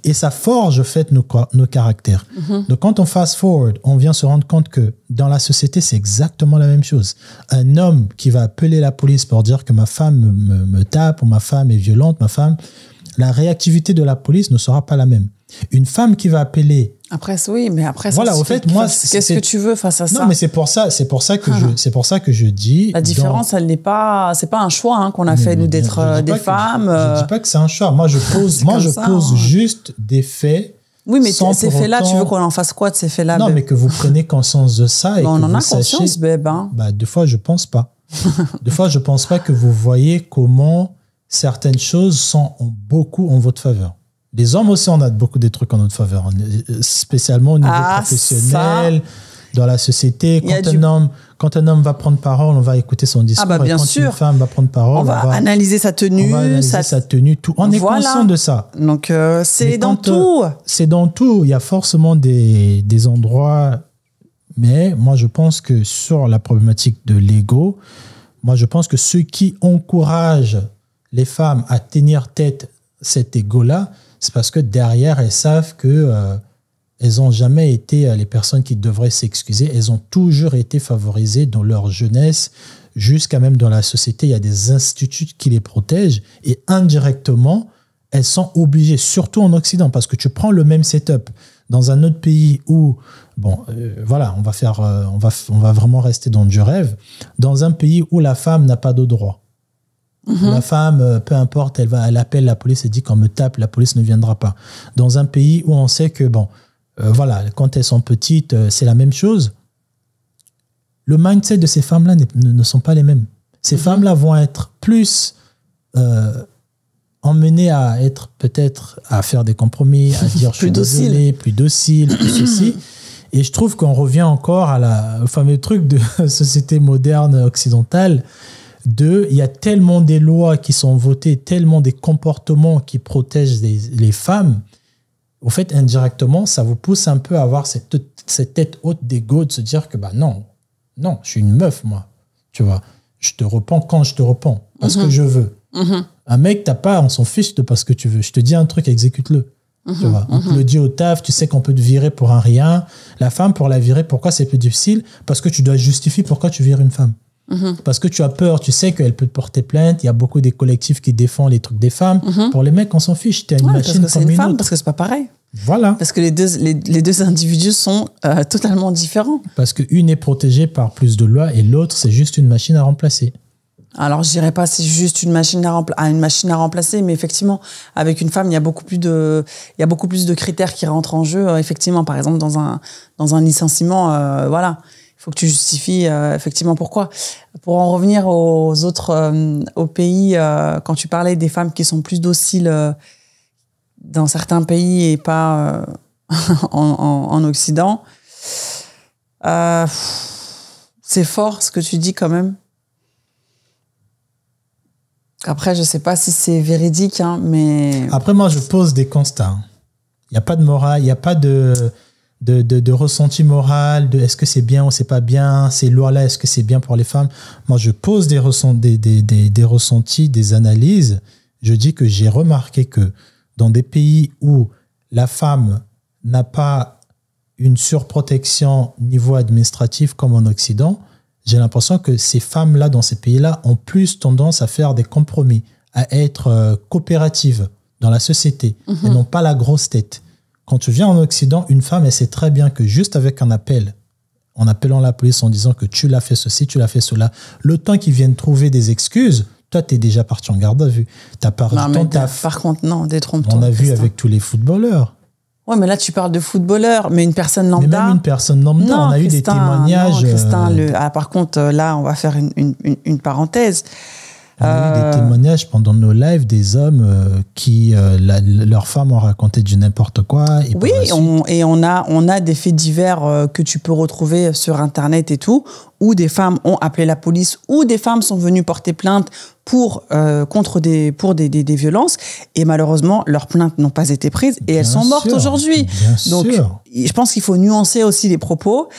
Et ça forge, en fait, nos caractères. Donc, quand on fast forward, on vient se rendre compte que dans la société, c'est exactement la même chose. Un homme qui va appeler la police pour dire que ma femme me tape ou ma femme est violente, la réactivité de la police ne sera pas la même. Une femme qui va appeler... Après, oui, mais après, voilà, au fait, moi, qu'est-ce que tu veux face à ça? Non, mais c'est pour ça que je dis. La différence, elle n'est pas, c'est pas un choix qu'on a fait nous d'être des femmes. Je dis pas que c'est un choix. Moi, je pose juste des faits. Oui, mais ces faits-là, tu veux qu'on en fasse quoi de ces faits-là? Non, mais que vous preniez conscience de ça et que on en vous a sachiez. conscience, Des fois, je pense pas. Des fois, je pense pas que vous voyez comment certaines choses sont beaucoup en votre faveur. Les hommes aussi, on a beaucoup de trucs en notre faveur, spécialement au niveau professionnel, dans la société. Quand un homme va prendre parole, on va écouter son discours. Bien et quand sûr. Une femme va prendre parole, on va analyser sa tenue. Tout. On est conscient de ça. Donc, c'est dans tout. C'est dans tout. Il y a forcément des endroits. Mais moi, je pense que sur la problématique de l'ego, moi, je pense que ceux qui encouragent les femmes à tenir tête cet ego-là, c'est parce que derrière, elles savent que elles n'ont jamais été les personnes qui devraient s'excuser. Elles ont toujours été favorisées dans leur jeunesse, jusqu'à même dans la société. Il y a des instituts qui les protègent et indirectement, elles sont obligées, surtout en Occident, parce que tu prends le même setup dans un autre pays où, voilà, on va vraiment rester dans du rêve, dans un pays où la femme n'a pas de droit. La femme, peu importe, elle appelle la police et dit qu'on me tape, la police ne viendra pas. Dans un pays où on sait que, voilà, quand elles sont petites, c'est la même chose. Le mindset de ces femmes-là ne sont pas les mêmes. Ces femmes-là vont être plus emmenées à être peut-être à faire des compromis, à dire je suis désolé, plus docile, plus ceci. Et je trouve qu'on revient encore au fameux truc de société moderne occidentale. Il y a tellement des lois qui sont votées, tellement des comportements qui protègent les femmes. Au fait, indirectement, ça vous pousse un peu à avoir cette tête haute d'ego, de se dire que non, je suis une meuf, moi. Tu vois, je te repens quand je te repens, parce que je veux. Un mec, on s'en fiche de parce que tu veux. Je te dis un truc, exécute-le. Tu vois, on te le dit au taf, tu sais qu'on peut te virer pour un rien. La femme, pour la virer, pourquoi c'est plus difficile? Parce que tu dois justifier pourquoi tu vires une femme. Parce que tu as peur, tu sais qu'elle peut te porter plainte. Il y a beaucoup des collectifs qui défendent les trucs des femmes. Pour les mecs, on s'en fiche. Tu as une machine comme une femme, parce que c'est pas pareil. Voilà. Parce que les deux individus sont totalement différents. Parce qu'une est protégée par plus de lois et l'autre, c'est juste une machine à remplacer. Alors, je dirais pas c'est juste une machine à remplacer, mais effectivement, avec une femme, il y a beaucoup plus de critères qui rentrent en jeu. Effectivement, par exemple, dans un licenciement, voilà. Il faut que tu justifies effectivement pourquoi. Pour en revenir aux pays, quand tu parlais des femmes qui sont plus dociles dans certains pays et pas en Occident, c'est fort ce que tu dis quand même. Après, je sais pas si c'est véridique, mais... Après, moi, je pose des constats. Il n'y a pas de morale, il n'y a pas de ressenti moral, de est-ce que c'est bien ou c'est pas bien, ces lois-là, est-ce que c'est bien pour les femmes? Moi, je pose des ressentis, des analyses. Je dis que j'ai remarqué que dans des pays où la femme n'a pas une surprotection niveau administratif comme en Occident, j'ai l'impression que ces femmes-là, dans ces pays-là, ont plus tendance à faire des compromis, à être coopératives dans la société, et non pas la grosse tête. Quand tu viens en Occident, une femme, elle sait très bien que juste avec un appel, en appelant la police en disant que tu l'as fait ceci, tu l'as fait cela, le temps qu'ils viennent trouver des excuses, toi, tu es déjà parti en garde à vue. T'as pas non, ton taf. Par contre, non, détrompe-toi. On a vu avec tous les footballeurs. Ouais, mais là, tu parles de footballeurs, mais une personne lambda. Mais même une personne lambda, non, on a eu des témoignages. Non, Christin, par contre, là, on va faire une parenthèse. On a eu des témoignages pendant nos lives des hommes qui, leurs femmes ont raconté du n'importe quoi. Et oui, on a des faits divers que tu peux retrouver sur Internet et tout, où des femmes ont appelé la police, où des femmes sont venues porter plainte pour des violences, et malheureusement, leurs plaintes n'ont pas été prises, et elles sont mortes aujourd'hui. Donc, je pense qu'il faut nuancer aussi les propos.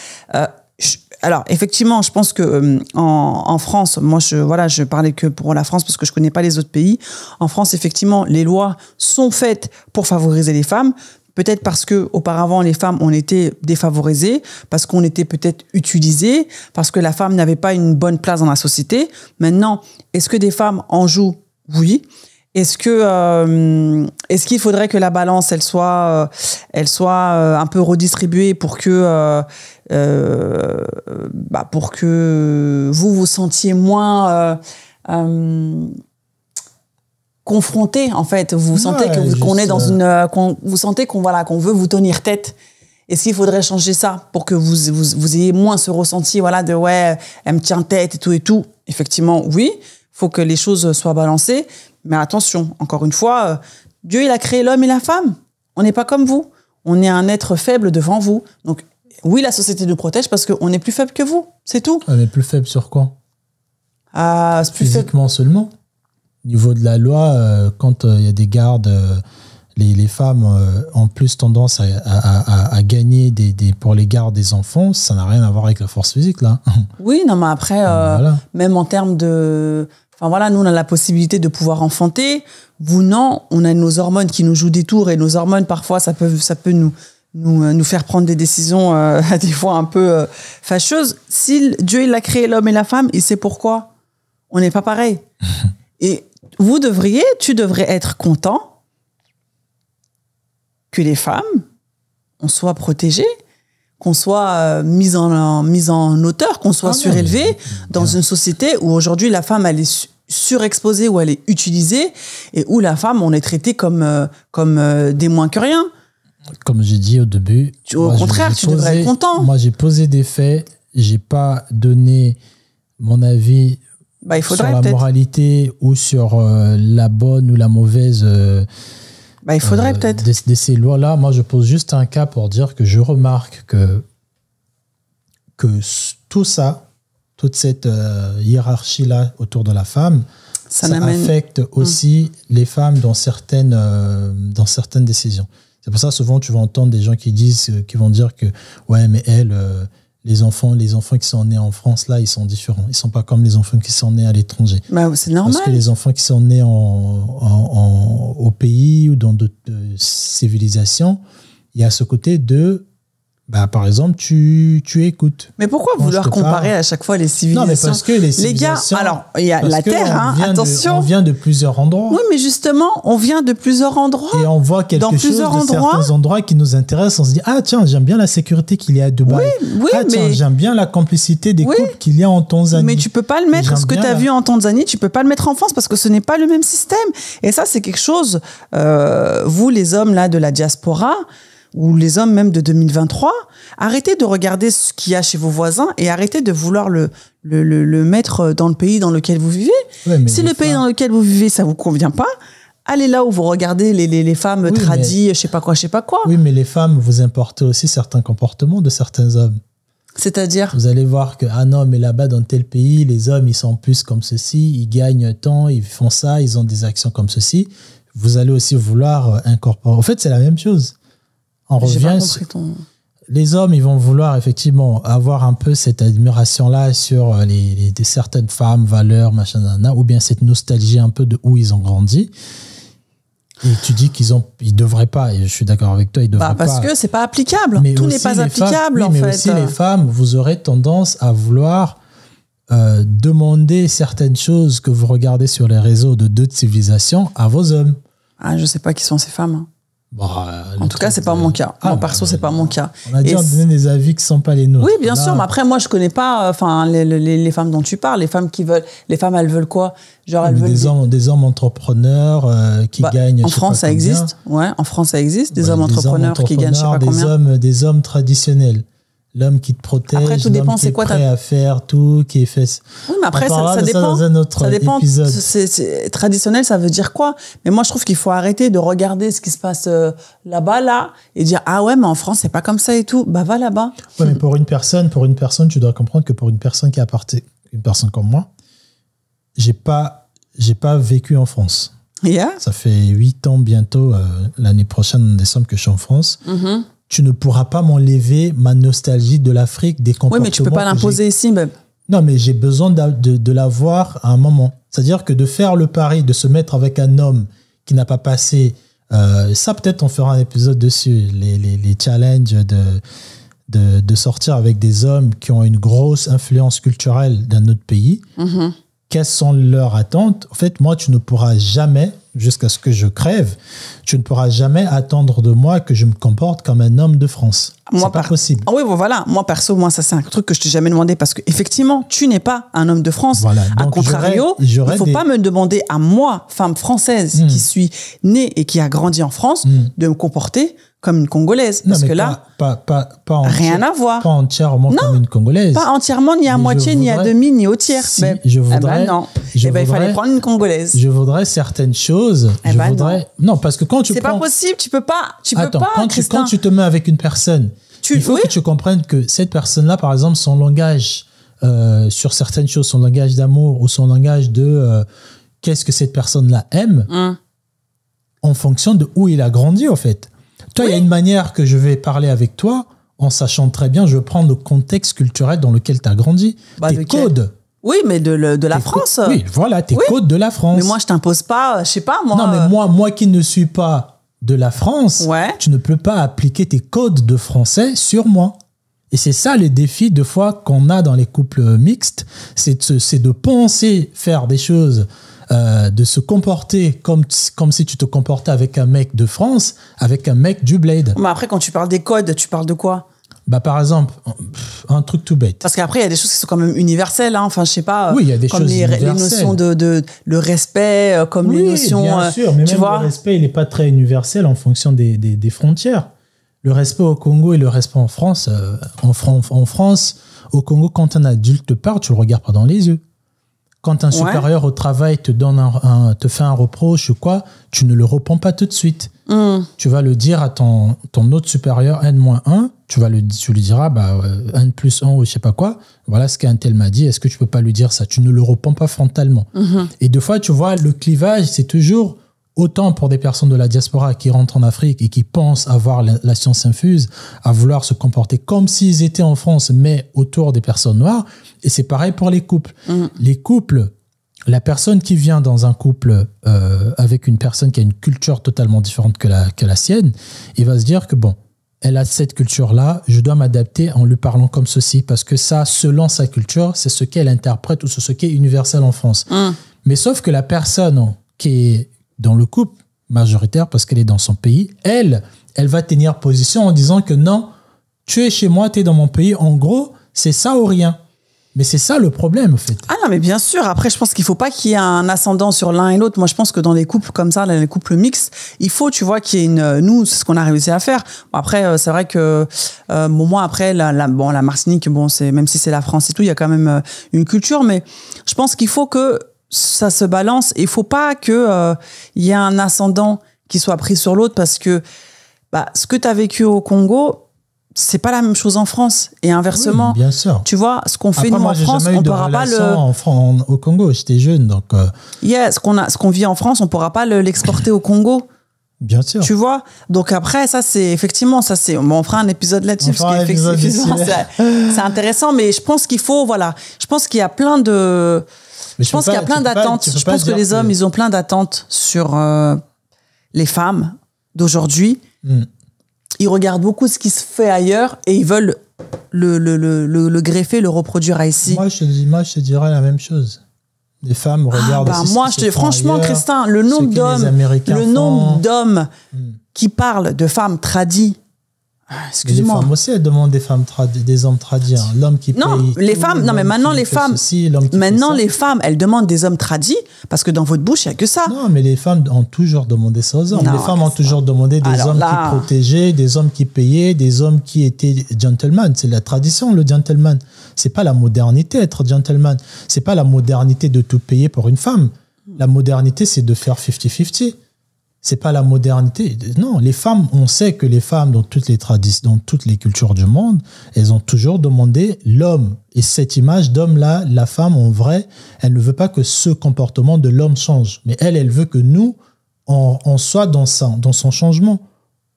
Alors, effectivement, je pense que en France, moi, je parlais que pour la France parce que je connais pas les autres pays. En France, effectivement, les lois sont faites pour favoriser les femmes. Peut-être parce que auparavant les femmes ont été défavorisées, parce qu'on était peut-être utilisées, parce que la femme n'avait pas une bonne place dans la société. Maintenant, est-ce que des femmes en jouent? Oui. Est-ce qu'il faudrait que la balance elle soit un peu redistribuée pour que vous vous sentiez moins confronté, en fait, vous sentez qu'on est dans vous sentez qu'on veut vous tenir tête. Est-ce qu'il faudrait changer ça pour que vous ayez moins ce ressenti de ouais, elle me tient tête et tout. Effectivement, oui, faut que les choses soient balancées. Mais attention, encore une fois, Dieu, il a créé l'homme et la femme. On n'est pas comme vous. On est un être faible devant vous. Donc, oui, la société nous protège parce qu'on est plus faible que vous. C'est tout. On est plus faible sur quoi? C'est plus physiquement seulement. Au niveau de la loi, quand il y a des gardes, les femmes ont plus tendance à gagner pour les gardes des enfants. Ça n'a rien à voir avec la force physique, là. Oui, non, mais après, même en termes de... Enfin voilà, nous, on a la possibilité de pouvoir enfanter. Vous, non. On a nos hormones qui nous jouent des tours et nos hormones, parfois, ça peut nous faire prendre des décisions des fois un peu fâcheuses. Si Dieu, il a créé l'homme et la femme, il sait pourquoi. On n'est pas pareil. Et tu devrais être content que les femmes, on soit protégées, qu'on soit mise en hauteur, qu'on soit surélevée dans une société où aujourd'hui la femme elle est surexposée, où elle est utilisée et où la femme on est traité comme des moins que rien. Comme j'ai dit au début, au contraire, tu devrais être content. Moi j'ai posé des faits, j'ai pas donné mon avis sur la moralité ou sur la bonne ou la mauvaise. Il faudrait peut-être. De ces lois-là, moi, je pose juste un cas pour dire que je remarque que tout ça, toute cette hiérarchie-là autour de la femme, ça affecte aussi les femmes dans certaines décisions. C'est pour ça, souvent, tu vas entendre des gens qui vont dire que, ouais, mais les enfants qui sont nés en France, là, ils sont différents. Ils sont pas comme les enfants qui sont nés à l'étranger. C'est normal. Parce que les enfants qui sont nés au pays ou dans d'autres civilisations, il y a ce côté de, par exemple, tu écoutes. Mais pourquoi vouloir comparer à chaque fois les civilisations? Non, mais parce que les civilisations... Les gars, alors, il y a la Terre, attention. On vient de plusieurs endroits. Oui, mais justement, on vient de plusieurs endroits. Et on voit quelque chose de certains endroits qui nous intéresse. On se dit, tiens, j'aime bien la sécurité qu'il y a à Dubaï. Oui, tiens, j'aime bien la complicité des couples qu'il y a en Tanzanie. Mais tu peux pas le mettre, ce que tu as vu en Tanzanie, tu peux pas le mettre en France parce que ce n'est pas le même système. Et ça, c'est quelque chose, vous, les hommes là de la diaspora, ou les hommes même de 2023, arrêtez de regarder ce qu'il y a chez vos voisins et arrêtez de vouloir le mettre dans le pays dans lequel vous vivez. Ouais, si le pays dans lequel vous vivez, ça vous convient pas, allez là où vous regardez les femmes tradies, je sais pas quoi. Oui, mais les femmes, vous importez aussi certains comportements de certains hommes. C'est-à-dire? Vous allez voir que, non, mais là-bas, dans tel pays, les hommes, ils sont plus comme ceci, ils gagnent tant, ils font ça, ils ont des actions comme ceci. Vous allez aussi vouloir incorporer. En fait, c'est la même chose. On revient les hommes, ils vont vouloir effectivement avoir un peu cette admiration-là sur certaines femmes, valeurs, machin, ou bien cette nostalgie un peu de où ils ont grandi. Et tu dis ils devraient pas, et je suis d'accord avec toi, ils devraient pas. Parce que c'est pas applicable. Mais tout n'est pas applicable, mais aussi les femmes, vous aurez tendance à vouloir demander certaines choses que vous regardez sur les réseaux de d'autres civilisations à vos hommes. Ah, je sais pas qui sont ces femmes. En tout cas, c'est pas mon cas. Moi, perso, c'est pas mon cas. On a dit on donnait des avis qui sont pas les nôtres. Oui, bien sûr. Mais après, moi, je connais pas. Les femmes dont tu parles, les femmes, elles veulent quoi? Genre, elles veulent des hommes entrepreneurs qui gagnent. En France, ça existe. Ouais, en France, ça existe. Des hommes entrepreneurs qui gagnent, je sais pas combien. Des hommes traditionnels. L'homme qui te protège, après, tout dépend, qui est prêt à faire tout, qui est fait... Oui, mais après, ça dépend. Dans un autre ça dépend. épisode. Traditionnel, ça veut dire quoi? Mais moi, je trouve qu'il faut arrêter de regarder ce qui se passe là-bas, là, et dire, ah ouais, mais en France, c'est pas comme ça et tout. Bah, va là-bas. Ouais, mais pour une personne, tu dois comprendre que pour une personne qui appartient, une personne comme moi, j'ai pas vécu en France. Yeah. Ça fait 8 ans bientôt, l'année prochaine, en décembre, que je suis en France. Mm-hmm. Tu ne pourras pas m'enlever ma nostalgie de l'Afrique, des comportements. Oui, mais tu peux pas l'imposer ici, même. Non, mais j'ai besoin de l'avoir à un moment. C'est-à-dire que de faire le pari, de se mettre avec un homme qui n'a pas passé... ça, peut-être, on fera un épisode dessus. Les challenges de sortir avec des hommes qui ont une grosse influence culturelle d'un autre pays. Mm-hmm. Quelles sont leurs attentes? En fait, moi, tu ne pourras jamais, jusqu'à ce que je crève, tu ne pourras jamais attendre de moi que je me comporte comme un homme de France. C'est pas possible. Oui, bon, voilà. Moi, perso, ça, c'est un truc que je t'ai jamais demandé parce que, effectivement, tu n'es pas un homme de France. Voilà. À contrario, il ne faut pas me demander à moi, femme française, qui suis née et qui a grandi en France, de me comporter comme une Congolaise. Parce que là, rien à voir. Pas entièrement comme une Congolaise. Pas entièrement, ni à moitié, ni à demi, ni au tiers. Si, je voudrais... non. Il fallait prendre une Congolaise. Je voudrais certaines choses. Non, parce que quand tu c'est pas possible, tu peux pas, quand tu te mets avec une personne, il faut que tu comprennes que cette personne-là, par exemple, son langage sur certaines choses, son langage d'amour ou son langage de qu'est-ce que cette personne-là aime, en fonction de où il a grandi, en fait. Toi, il y a une manière que je vais parler avec toi en sachant très bien, je vais prendre le contexte culturel dans lequel tu as grandi. Tes codes. Oui, mais de la France. Oui, voilà, tes codes de la France. Mais moi, je t'impose pas, je sais pas, moi. Non, mais moi qui ne suis pas de la France, tu ne peux pas appliquer tes codes de français sur moi. Et c'est ça le défi, de fois, qu'on a dans les couples mixtes, c'est de penser faire des choses, de se comporter comme si tu te comportais avec un mec de France, avec un mec du Blade. Mais après, quand tu parles des codes, tu parles de quoi? Par exemple, un truc tout bête. Parce qu'après, il y a des choses qui sont quand même universelles. Hein. Enfin, je sais pas. Oui, il y a des comme choses les notions le respect, comme les notions. Bien sûr, mais même le respect, il n'est pas très universel en fonction des frontières. Le respect au Congo et le respect en France. En France, au Congo, quand un adulte te parle, tu le regardes pas dans les yeux. Quand un supérieur au travail te fait un reproche ou quoi, tu ne le réponds pas tout de suite. Tu vas le dire à ton autre supérieur, N-1, tu lui diras 1+1 ou je sais pas quoi, voilà ce qu'un tel m'a dit, est-ce que tu peux pas lui dire ça? Tu ne le réponds pas frontalement. Et des fois, tu vois, le clivage, c'est toujours autant pour des personnes de la diaspora qui rentrent en Afrique et qui pensent avoir la science infuse, à vouloir se comporter comme s'ils étaient en France, mais autour des personnes noires. Et c'est pareil pour les couples. Les couples, la personne qui vient dans un couple avec une personne qui a une culture totalement différente que la sienne, il va se dire que bon, elle a cette culture-là, je dois m'adapter en lui parlant comme ceci, parce que ça, selon sa culture, c'est ce qu'elle interprète ou c'est ce qui est universel en France. Mais sauf que la personne qui est dans le couple majoritaire, parce qu'elle est dans son pays, elle va tenir position en disant que non, tu es chez moi, tu es dans mon pays, en gros, c'est ça ou rien. Mais c'est ça le problème, en fait. Ah non, mais bien sûr. Après, je pense qu'il faut pas qu'il y ait un ascendant sur l'un et l'autre. Moi, je pense que dans les couples comme ça, dans les couples mixtes, il faut, tu vois, qu'il y ait nous, c'est ce qu'on a réussi à faire. Bon, après, c'est vrai que, moi, après, la Martinique, même si c'est la France et tout, il y a quand même une culture, mais je pense qu'il faut que ça se balance. Il faut pas que, il y ait un ascendant qui soit pris sur l'autre parce que, ce que tu as vécu au Congo, c'est pas la même chose en France et inversement. Oui, bien sûr. Tu vois, ce qu'on fait nous en France, on pourra pas au Congo, j'étais jeune donc ce qu'on vit en France, on pourra pas l'exporter au Congo. Bien sûr. Tu vois? Donc après ça c'est on fera un épisode là-dessus parce qu'effectivement c'est intéressant, mais je pense qu'il faut je pense qu'il y a plein de d'attentes. Je pense que les hommes ils ont plein d'attentes sur les femmes d'aujourd'hui, ils regardent beaucoup ce qui se fait ailleurs et ils veulent le greffer, le reproduire ici. Moi, je te dirais la même chose. Les femmes regardent aussi moi, franchement, ailleurs, Christin, le nombre d'hommes qui parlent de femmes tradies. Excuse-moi. Les femmes aussi, elles demandent des hommes tradis. Hein. L'homme qui paye. Non, les femmes. Non, mais maintenant les femmes. Les femmes, elles demandent des hommes tradis parce que dans votre bouche, il n'y a que ça. Non, mais les femmes ont toujours demandé ça aux hommes. Les femmes ont toujours demandé des hommes qui protégeaient, des hommes qui payaient, des hommes qui étaient gentlemen. C'est la tradition, le gentleman. C'est pas la modernité être gentleman. C'est pas la modernité de tout payer pour une femme. La modernité, c'est de faire 50-50. C'est pas la modernité. Non, les femmes, on sait que les femmes, dans toutes les traditions, dans toutes les cultures du monde, elles ont toujours demandé l'homme. Et cette image d'homme-là, la femme, en vrai, elle ne veut pas que ce comportement de l'homme change. Mais elle veut que nous, on soit dans son changement.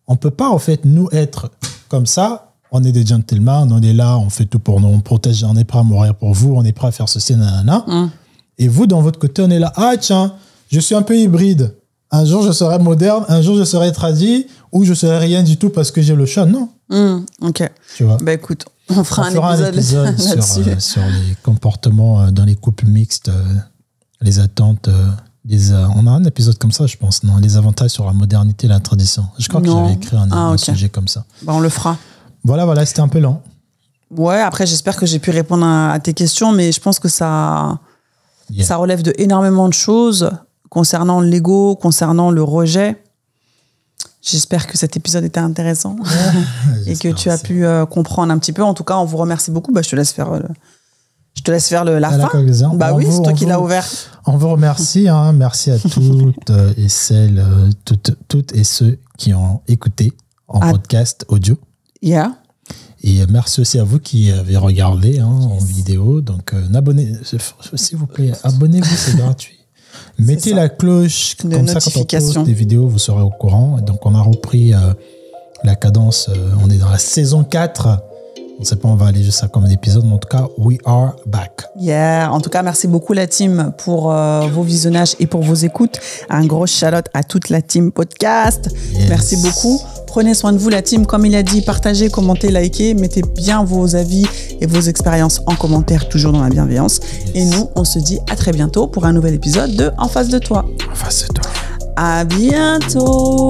On peut pas, en fait, nous être comme ça. On est des gentlemen, on est là, on fait tout pour nous, on protège, on est prêt à mourir pour vous, on est prêt à faire ceci, nanana. Et vous, dans votre côté, on est là. Ah, tiens, je suis un peu hybride. Un jour, je serai moderne, un jour, je serai tradit, ou je serai rien du tout parce que j'ai le chat. Non. Ok. Tu vois. Bah écoute, on fera un épisode sur les comportements dans les couples mixtes, les attentes. On a un épisode comme ça, je pense. Non, les avantages sur la modernité et la tradition. Je crois que j'avais écrit un sujet comme ça. Bah on le fera. Voilà, c'était un peu lent. Ouais, après, j'espère que j'ai pu répondre à tes questions, mais je pense que ça relève de énormément de choses concernant l'ego, concernant le rejet. J'espère que cet épisode était intéressant et que tu as pu comprendre un petit peu. En tout cas, on vous remercie beaucoup. Bah, je te laisse faire la fin. Bah oui, c'est toi qui l'as ouvert. On vous remercie. Merci à toutes et celles, toutes et ceux qui ont écouté en podcast audio. Yeah. Et merci aussi à vous qui avez regardé en vidéo. Donc, s'il vous plaît, abonnez-vous, c'est gratuit. Mettez la cloche, comme ça, quand on poste des vidéos, vous serez au courant. Et donc, on a repris la cadence. On est dans la saison 4. On ne sait pas, on va aller jusqu'à combien d'épisodes, mais en tout cas, we are back. Yeah. En tout cas, merci beaucoup la team pour vos visionnages et pour vos écoutes. Un gros shout-out à toute la team podcast. Yes. Merci beaucoup. Prenez soin de vous, la team. Comme il a dit, partagez, commentez, likez. Mettez bien vos avis et vos expériences en commentaire, toujours dans la bienveillance. Yes. Et nous, on se dit à très bientôt pour un nouvel épisode de En face de toi. En face de toi. À bientôt.